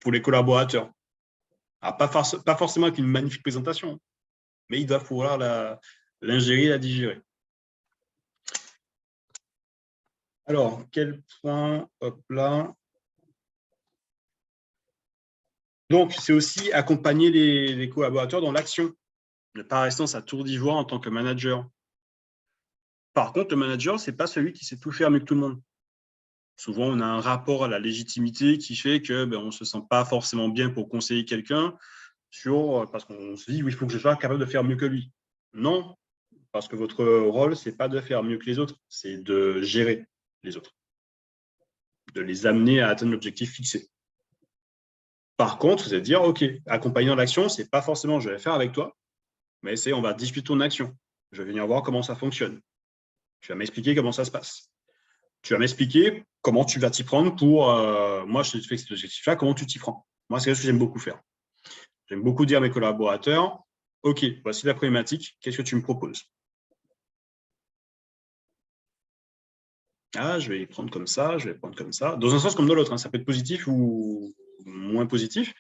pour les collaborateurs. Alors, pas forcément avec une magnifique présentation, mais il doit pouvoir l'ingérer et la digérer. Alors, quel point? Hop là. Donc, c'est aussi accompagner les collaborateurs dans l'action, ne pas rester dans sa tour d'ivoire en tant que manager. Par contre, le manager, ce n'est pas celui qui sait tout faire mieux que tout le monde. Souvent, on a un rapport à la légitimité qui fait qu'on ne se sent pas forcément bien pour conseiller quelqu'un parce qu'on se dit oui, il faut que je sois capable de faire mieux que lui. Non, parce que votre rôle, ce n'est pas de faire mieux que les autres, c'est de gérer les autres, de les amener à atteindre l'objectif fixé. Par contre, c'est à dire, OK, accompagner dans l'action, ce n'est pas forcément je vais faire avec toi, mais c'est on va discuter ton action. Je vais venir voir comment ça fonctionne. Tu vas m'expliquer comment ça se passe. Tu vas m'expliquer comment tu vas t'y prendre pour… moi, je te fais cet objectif-là, comment tu t'y prends. Moi, c'est ce que j'aime beaucoup faire. J'aime beaucoup dire à mes collaborateurs, OK, voici la problématique, qu'est-ce que tu me proposes? Ah, je vais les prendre comme ça, je vais les prendre comme ça. Dans un sens comme dans l'autre, hein, ça peut être positif ou moins positif.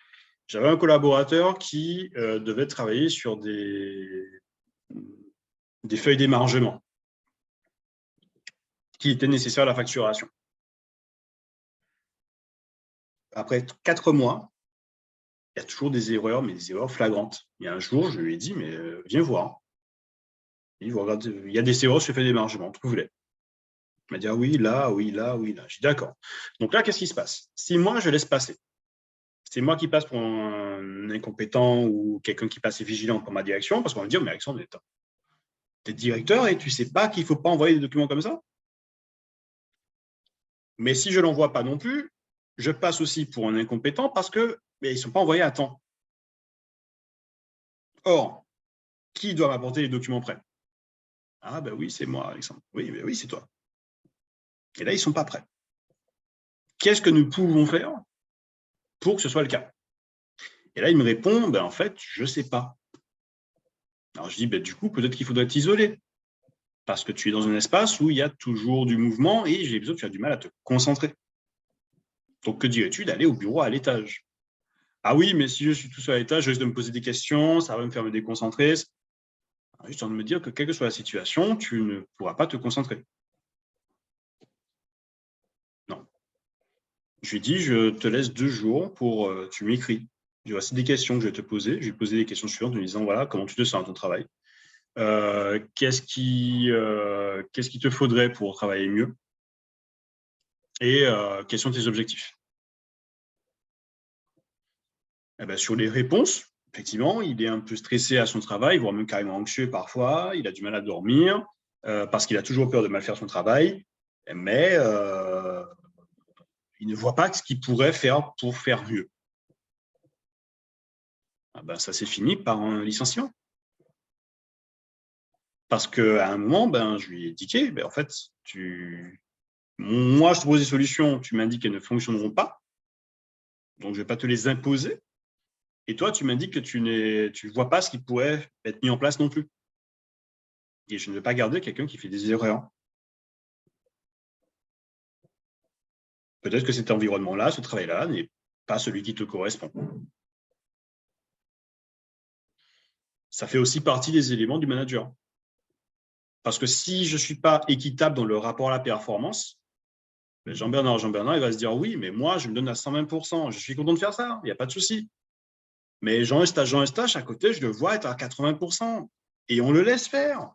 J'avais un collaborateur qui devait travailler sur des feuilles d'émargement qui étaient nécessaires à la facturation. Après 4 mois, il y a toujours des erreurs, mais des erreurs flagrantes. Il y a un jour, je lui ai dit, mais viens voir. Il y a des erreurs sur les feuilles d'émargement, trouve-les. Il m'a dit, ah oui, là, oui, là, oui, là. J'ai dit, d'accord. Donc là, qu'est-ce qui se passe? Si moi, je laisse passer, c'est moi qui passe pour un incompétent ou quelqu'un qui passe vigilant pour ma direction, parce qu'on va me dire, mais Alexandre, tu es directeur et tu ne sais pas qu'il ne faut pas envoyer des documents comme ça? Mais si je ne l'envoie pas non plus, je passe aussi pour un incompétent parce qu'ils ne sont pas envoyés à temps. Or, qui doit m'apporter les documents prêts? Ah ben oui, c'est moi, Alexandre. Oui, ben oui, c'est toi. Et là, ils ne sont pas prêts. Qu'est-ce que nous pouvons faire pour que ce soit le cas? Et là, il me répond, ben, en fait, je ne sais pas. Alors, je dis, ben, du coup, peut-être qu'il faudrait t'isoler. Parce que tu es dans un espace où il y a toujours du mouvement et j'ai besoin que tu as du mal à te concentrer. Donc, que dirais-tu d'aller au bureau à l'étage? Ah oui, mais si je suis tout seul à l'étage, je risque de me poser des questions, ça va me faire me déconcentrer. Alors, juste en train de me dire que quelle que soit la situation, tu ne pourras pas te concentrer. Non. Je lui dis, je te laisse 2 jours pour… tu m'écris. Voici des questions que je vais te poser. Je vais te poser des questions suivantes en me disant, voilà, comment tu te sens à ton travail? Qu'est-ce qui te faudrait pour travailler mieux? Et quels sont tes objectifs? Eh ben, sur les réponses, effectivement, il est un peu stressé à son travail, voire même carrément anxieux parfois, il a du mal à dormir, parce qu'il a toujours peur de mal faire son travail, mais il ne voit pas ce qu'il pourrait faire pour faire mieux. Ah ben, ça s'est fini par un licenciement. Parce qu'à un moment, ben, je lui ai indiqué, ben, en fait, moi, je te propose des solutions, tu m'indiques qu'elles ne fonctionneront pas, donc je ne vais pas te les imposer. Et toi, tu m'indiques que tu ne vois pas ce qui pourrait être mis en place non plus. Et je ne veux pas garder quelqu'un qui fait des erreurs. Peut-être que cet environnement-là, ce travail-là, n'est pas celui qui te correspond. Ça fait aussi partie des éléments du manager. Parce que si je ne suis pas équitable dans le rapport à la performance, Jean-Bernard, il va se dire, oui, mais moi, je me donne à 120%. Je suis content de faire ça, il n'y a pas de souci. Mais Jean Eustache, à côté, je le vois être à 80%. Et on le laisse faire.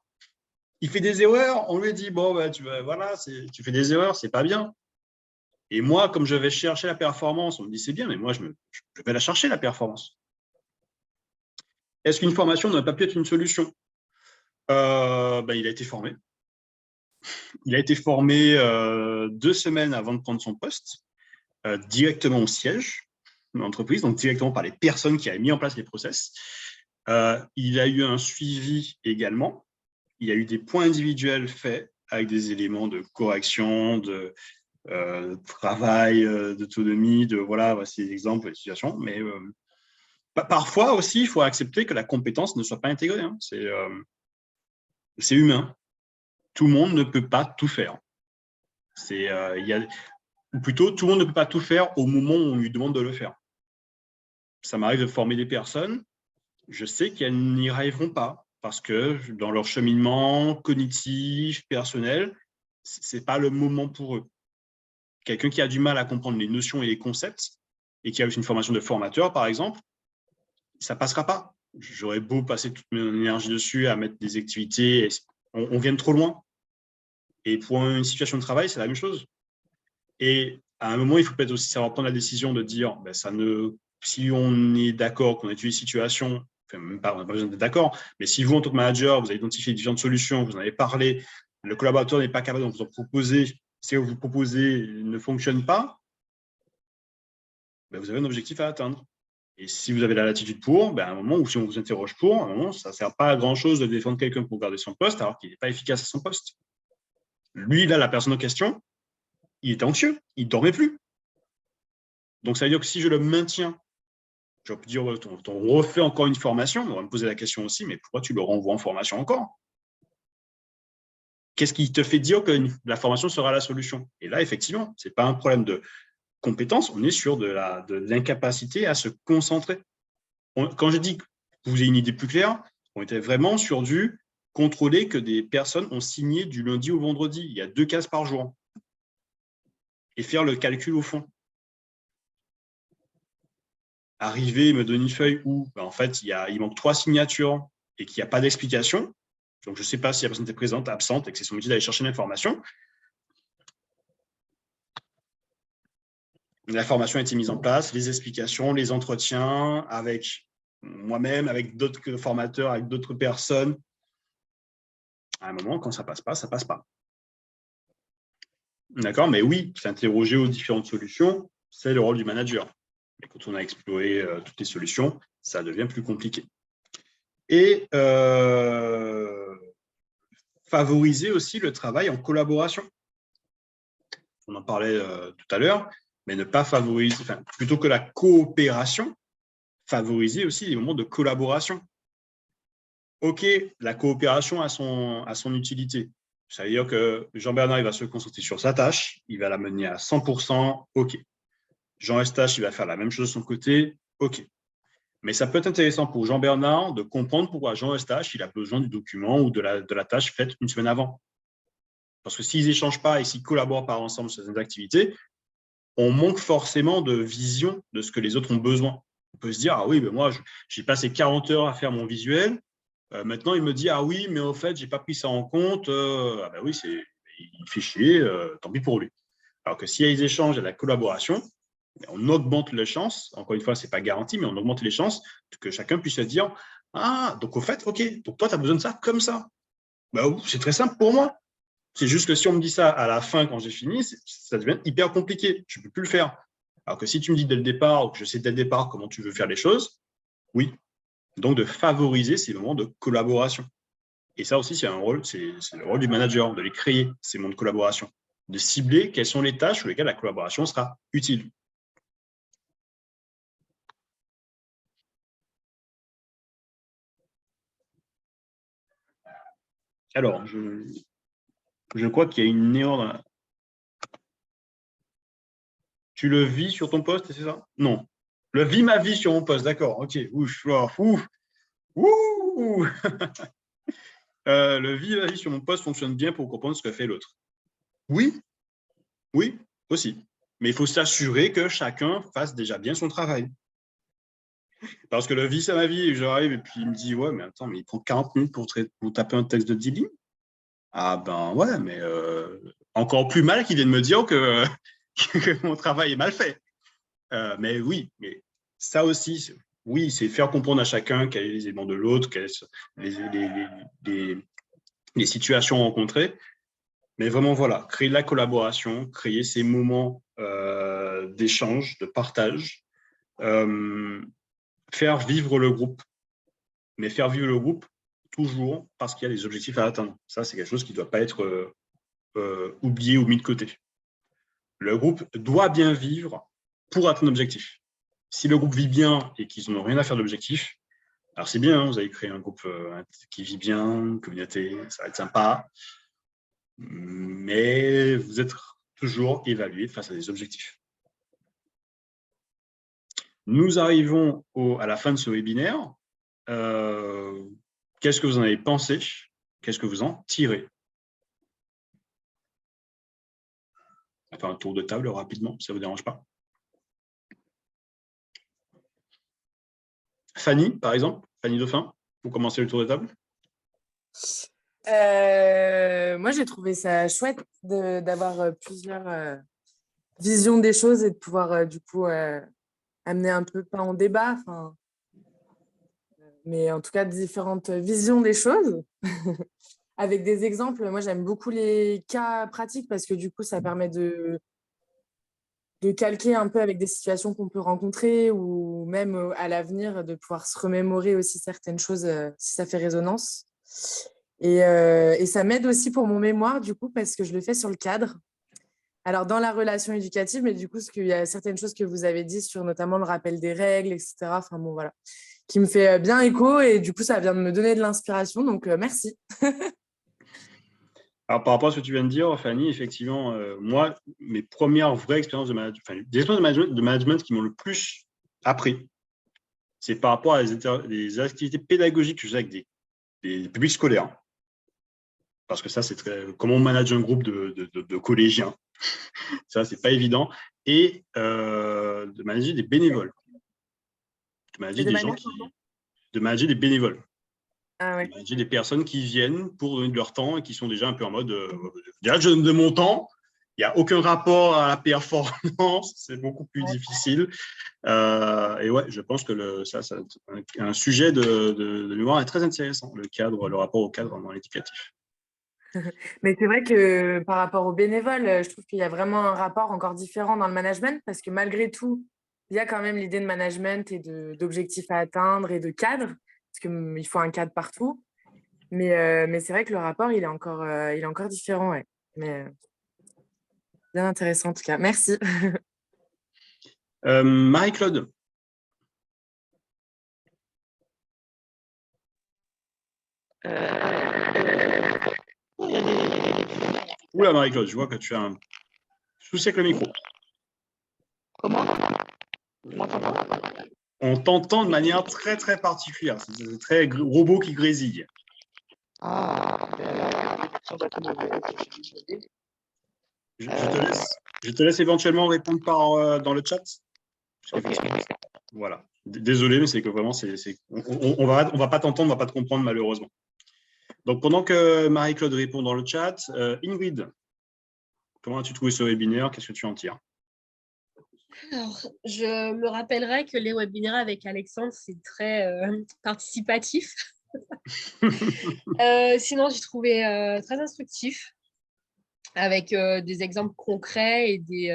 Il fait des erreurs, on lui dit, bon, ben, voilà, tu fais des erreurs, c'est pas bien. Et moi, comme je vais chercher la performance, on me dit, c'est bien, mais moi, je vais la chercher, la performance. Est-ce qu'une formation n'aurait pas pu être une solution? Ben, il a été formé. Il a été formé 2 semaines avant de prendre son poste, directement au siège de l'entreprise, donc directement par les personnes qui avaient mis en place les process. Il a eu un suivi également. Il y a eu des points individuels faits avec des éléments de correction, de travail, d'autonomie, voilà, voici des exemples, des situations. Mais parfois aussi, il faut accepter que la compétence ne soit pas intégrée. Hein. C'est humain. Tout le monde ne peut pas tout faire. Ou plutôt, tout le monde ne peut pas tout faire au moment où on lui demande de le faire. Ça m'arrive de former des personnes, je sais qu'elles n'y arriveront pas parce que dans leur cheminement cognitif, personnel, ce n'est pas le moment pour eux. Quelqu'un qui a du mal à comprendre les notions et les concepts et qui a eu une formation de formateur, par exemple, ça ne passera pas. J'aurais beau passer toute mon énergie dessus à mettre des activités, on vient de trop loin. Et pour une situation de travail, c'est la même chose. Et à un moment, il faut peut-être aussi savoir prendre la décision de dire, ben, si on est d'accord qu'on étudie une situation, enfin, même pas, on n'a pas besoin d'être d'accord, mais si vous, en tant que manager, vous avez identifié différentes solutions, vous en avez parlé, le collaborateur n'est pas capable de vous en proposer, si ce que vous proposez ne fonctionne pas, ben, vous avez un objectif à atteindre. Et si vous avez la latitude pour, ben, à un moment, ou si on vous interroge pour, à un moment, ça ne sert pas à grand-chose de défendre quelqu'un pour garder son poste alors qu'il n'est pas efficace à son poste. Lui, là, la personne en question, il était anxieux, il ne dormait plus. Donc, ça veut dire que si je le maintiens, je peux dire, on refait encore une formation, on va me poser la question aussi, mais pourquoi tu le renvoies en formation encore? Qu'est-ce qui te fait dire que la formation sera la solution? Et là, effectivement, ce n'est pas un problème de compétence, on est sur de l'incapacité à se concentrer. Quand je dis que vous avez une idée plus claire, on était vraiment sur du contrôler que des personnes ont signé du lundi au vendredi. Il y a 2 cases par jour. Et faire le calcul au fond. Arriver et me donner une feuille où, ben, en fait, il manque 3 signatures et qu'il n'y a pas d'explication. Donc, je ne sais pas si la personne était présente, absente, et que c'est son métier d'aller chercher l'information. La formation a été mise en place, les explications, les entretiens avec moi-même, avec d'autres formateurs, avec d'autres personnes. À un moment, quand ça ne passe pas, ça ne passe pas. D'accord, mais oui, s'interroger aux différentes solutions, c'est le rôle du manager. Et quand on a exploré toutes les solutions, ça devient plus compliqué. Et favoriser aussi le travail en collaboration. On en parlait tout à l'heure, mais ne pas favoriser, plutôt que la coopération, favoriser aussi les moments de collaboration. OK, la coopération a son utilité. Ça veut dire que Jean-Bernard, il va se concentrer sur sa tâche, il va la mener à 100%, OK. Jean Eustache, il va faire la même chose de son côté, OK. Mais ça peut être intéressant pour Jean-Bernard de comprendre pourquoi Jean Eustache, il a besoin du document ou de la tâche faite une semaine avant. Parce que s'ils n'échangent pas et s'ils ne collaborent pas ensemble sur ces activités, on manque forcément de vision de ce que les autres ont besoin. On peut se dire, ah oui, mais moi, j'ai passé 40 heures à faire mon visuel. Maintenant, il me dit, ah oui, mais au fait, je n'ai pas pris ça en compte. Ah ben oui, il fait chier, tant pis pour lui. Alors que s'il y a des échanges et de la collaboration, on augmente les chances, encore une fois, ce n'est pas garanti, mais on augmente les chances que chacun puisse se dire, ah, donc au fait, OK, donc toi, tu as besoin de ça comme ça. Ben, c'est très simple pour moi. C'est juste que si on me dit ça à la fin, quand j'ai fini, ça devient hyper compliqué. Je ne peux plus le faire. Alors que si tu me dis dès le départ, ou que je sais dès le départ comment tu veux faire les choses, oui. Donc, de favoriser ces moments de collaboration. Et ça aussi, c'est le rôle du manager, de les créer, ces moments de collaboration. De cibler quelles sont les tâches sur lesquelles la collaboration sera utile. Alors, je crois qu'il y a une erreur dans la... Tu le vis sur ton poste, c'est ça? Non. Le vis ma vie sur mon poste, d'accord. OK. Ouf. Le vis ma vie sur mon poste fonctionne bien pour comprendre ce que fait l'autre. Oui. Oui. aussi. Mais il faut s'assurer que chacun fasse déjà bien son travail. Parce que le vice à ma vie, j'arrive et puis il me dit, ouais, mais attends, mais il prend 40 minutes pour taper un texte de 10 lignes. Ah ben ouais, mais encore plus mal qu'il vienne me dire que, que mon travail est mal fait. Mais oui, mais ça aussi, oui, c'est faire comprendre à chacun quels sont les éléments de l'autre, quelles sont les situations rencontrées. Mais vraiment, voilà, créer de la collaboration, créer ces moments d'échange, de partage, faire vivre le groupe. Mais faire vivre le groupe toujours parce qu'il y a des objectifs à atteindre. Ça, c'est quelque chose qui ne doit pas être oublié ou mis de côté. Le groupe doit bien vivre pour atteindre l'objectif. Si le groupe vit bien et qu'ils n'ont rien à faire d'objectif, alors c'est bien, hein, vous avez créé un groupe qui vit bien, une communauté, ça va être sympa, mais vous êtes toujours évalué face à des objectifs. Nous arrivons à la fin de ce webinaire. Qu'est-ce que vous en avez pensé? Qu'est-ce que vous en tirez? On va faire un tour de table rapidement, si ça ne vous dérange pas. Fanny, par exemple, Fanny Dauphin, vous commencez le tour de table.
Moi, j'ai trouvé ça chouette d'avoir plusieurs visions des choses et de pouvoir, du coup, amener un peu, pas en débat, mais en tout cas, différentes visions des choses. Avec des exemples, moi, j'aime beaucoup les cas pratiques parce que, du coup, ça permet de calquer un peu avec des situations qu'on peut rencontrer ou même à l'avenir, de pouvoir se remémorer aussi certaines choses si ça fait résonance. Et ça m'aide aussi pour mon mémoire, du coup, parce que je le fais sur le cadre. Alors, dans la relation éducative, mais du coup, parce qu'il y a certaines choses que vous avez dit sur notamment le rappel des règles, etc. Enfin, bon, voilà, qui me fait bien écho et du coup, ça vient de me donner de l'inspiration. Donc, merci.
Alors, par rapport à ce que tu viens de dire, Fanny, effectivement, moi, mes premières vraies expériences de management, des expériences de management qui m'ont le plus appris, c'est par rapport à des activités pédagogiques que je faisais avec des publics scolaires. Parce que ça, c'est comment on manage un groupe de collégiens. Ça, c'est pas évident. Et de manager des bénévoles. De manager des bénévoles.
Ah ouais.
De manager des personnes qui viennent pour donner de leur temps et qui sont déjà un peu en mode déjà, je donne de mon temps. Il n'y a aucun rapport à la performance. C'est beaucoup plus difficile. Et ouais, je pense que ça un sujet de mémoire est très intéressant, le rapport au cadre dans l'éducatif.
Mais c'est vrai que par rapport aux bénévoles, je trouve qu'il y a vraiment un rapport encore différent dans le management parce que malgré tout, il y a quand même l'idée de management et d'objectifs à atteindre et de cadre, parce qu'il faut un cadre partout. Mais c'est vrai que le rapport, il est encore différent. Ouais. Mais bien intéressant en tout cas. Merci.
Marie-Claude. Oula, Marie-Claude, je vois que tu as un souci avec le micro.
Comment?
On t'entend de manière très, très particulière. C'est très robot qui grésille. Je te laisse éventuellement répondre dans le chat.
Okay.
Voilà. Désolé, mais c'est que vraiment, on va pas t'entendre, on va pas te comprendre malheureusement. Donc, pendant que Marie-Claude répond dans le chat, Ingrid, comment as-tu trouvé ce webinaire? Qu'est-ce que tu en tires?
Alors, je me rappellerai que les webinaires avec Alexandre, c'est très participatif. Sinon, j'ai trouvé très instructif avec des exemples concrets et des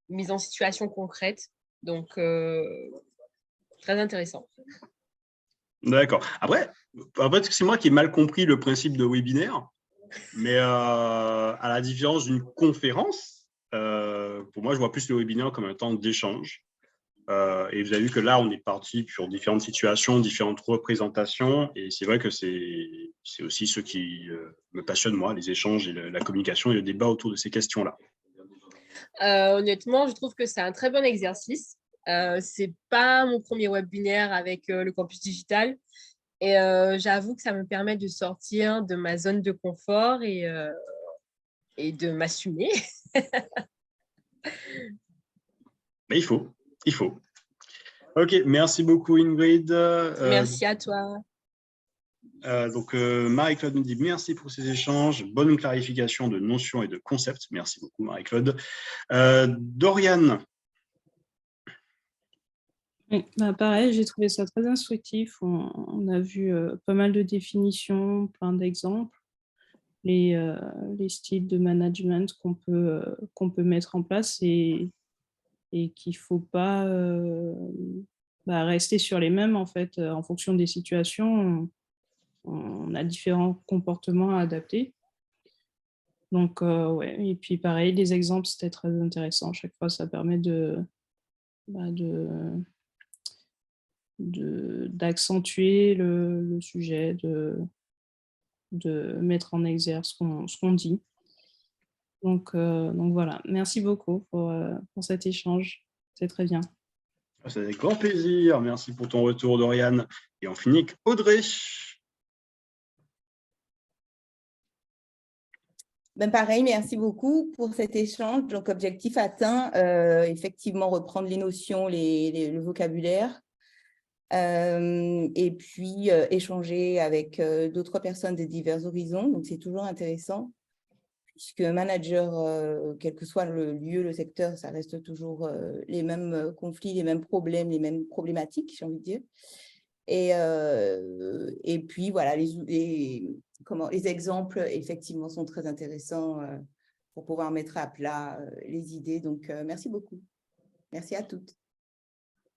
mises en situation concrètes. Donc, très intéressant.
D'accord. Après, c'est moi qui ai mal compris le principe de webinaire, mais à la différence d'une conférence, pour moi, je vois plus le webinaire comme un temps d'échange. Et vous avez vu que là, on est parti sur différentes situations, différentes représentations. Et c'est vrai que c'est aussi ce qui me passionne, moi, les échanges et la communication et le débat autour de ces questions-là.
Honnêtement, je trouve que c'est un très bon exercice. C'est pas mon premier webinaire avec le campus digital. Et j'avoue que ça me permet de sortir de ma zone de confort et de m'assumer.
Mais il faut. Ok, merci beaucoup Ingrid.
Merci à toi.
Donc Marie-Claude nous dit merci pour ces échanges, bonne clarification de notions et de concepts. Merci beaucoup Marie-Claude. Doriane.
Oui, bah pareil, j'ai trouvé ça très instructif. On a vu pas mal de définitions, plein d'exemples, les styles de management qu'on peut mettre en place et qu'il ne faut pas rester sur les mêmes en fait. En fonction des situations, on a différents comportements à adapter. Donc, ouais, et puis pareil, les exemples, c'était très intéressant. Chaque fois, ça permet d'accentuer le sujet, de mettre en exergue ce qu'on dit. Donc voilà, merci beaucoup pour cet échange. C'est très bien.
C'est avec grand plaisir. Merci pour ton retour, Doriane. Et on finit avec Audrey.
Ben pareil, merci beaucoup pour cet échange. Donc, objectif atteint, effectivement, reprendre les notions, le vocabulaire, et puis échanger avec d'autres personnes de divers horizons. Donc, c'est toujours intéressant, puisque manager, quel que soit le lieu, le secteur, ça reste toujours les mêmes conflits, les mêmes problèmes, les mêmes problématiques, j'ai envie de dire. Et puis, voilà, les exemples, effectivement, sont très intéressants pour pouvoir mettre à plat les idées. Donc, merci beaucoup. Merci à toutes.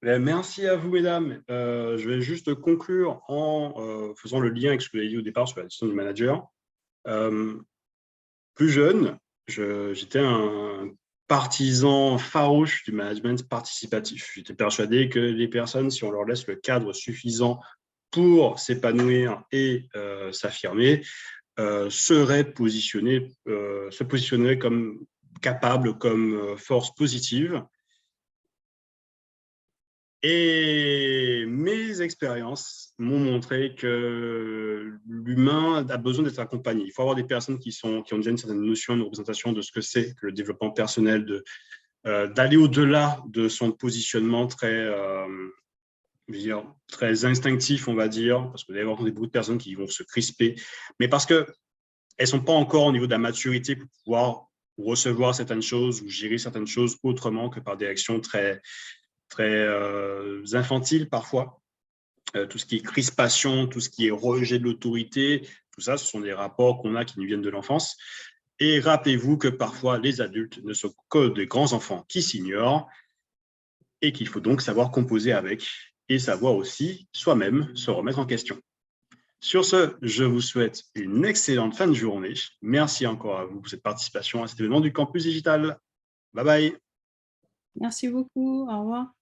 Merci à vous, mesdames. Je vais juste conclure en faisant le lien avec ce que vous avez dit au départ sur la question du manager. Plus jeune, j'étais un partisan farouche du management participatif. J'étais persuadé que les personnes, si on leur laisse le cadre suffisant pour s'épanouir et s'affirmer, se positionneraient comme capables, comme force positive. Et mes expériences m'ont montré que l'humain a besoin d'être accompagné. Il faut avoir des personnes qui ont déjà une certaine notion, une représentation de ce que c'est que le développement personnel, d'aller au-delà de son positionnement très instinctif, on va dire, parce que vous allez avoir beaucoup de personnes qui vont se crisper, mais parce qu'elles ne sont pas encore au niveau de la maturité pour pouvoir recevoir certaines choses ou gérer certaines choses autrement que par des actions très infantile parfois. Tout ce qui est crispation, tout ce qui est rejet de l'autorité, tout ça, ce sont des rapports qu'on a qui nous viennent de l'enfance. Et rappelez-vous que parfois, les adultes ne sont que des grands enfants qui s'ignorent et qu'il faut donc savoir composer avec et savoir aussi soi-même se remettre en question. Sur ce, je vous souhaite une excellente fin de journée. Merci encore à vous pour cette participation à cet événement du Campus Digital. Bye bye.
Merci beaucoup. Au revoir.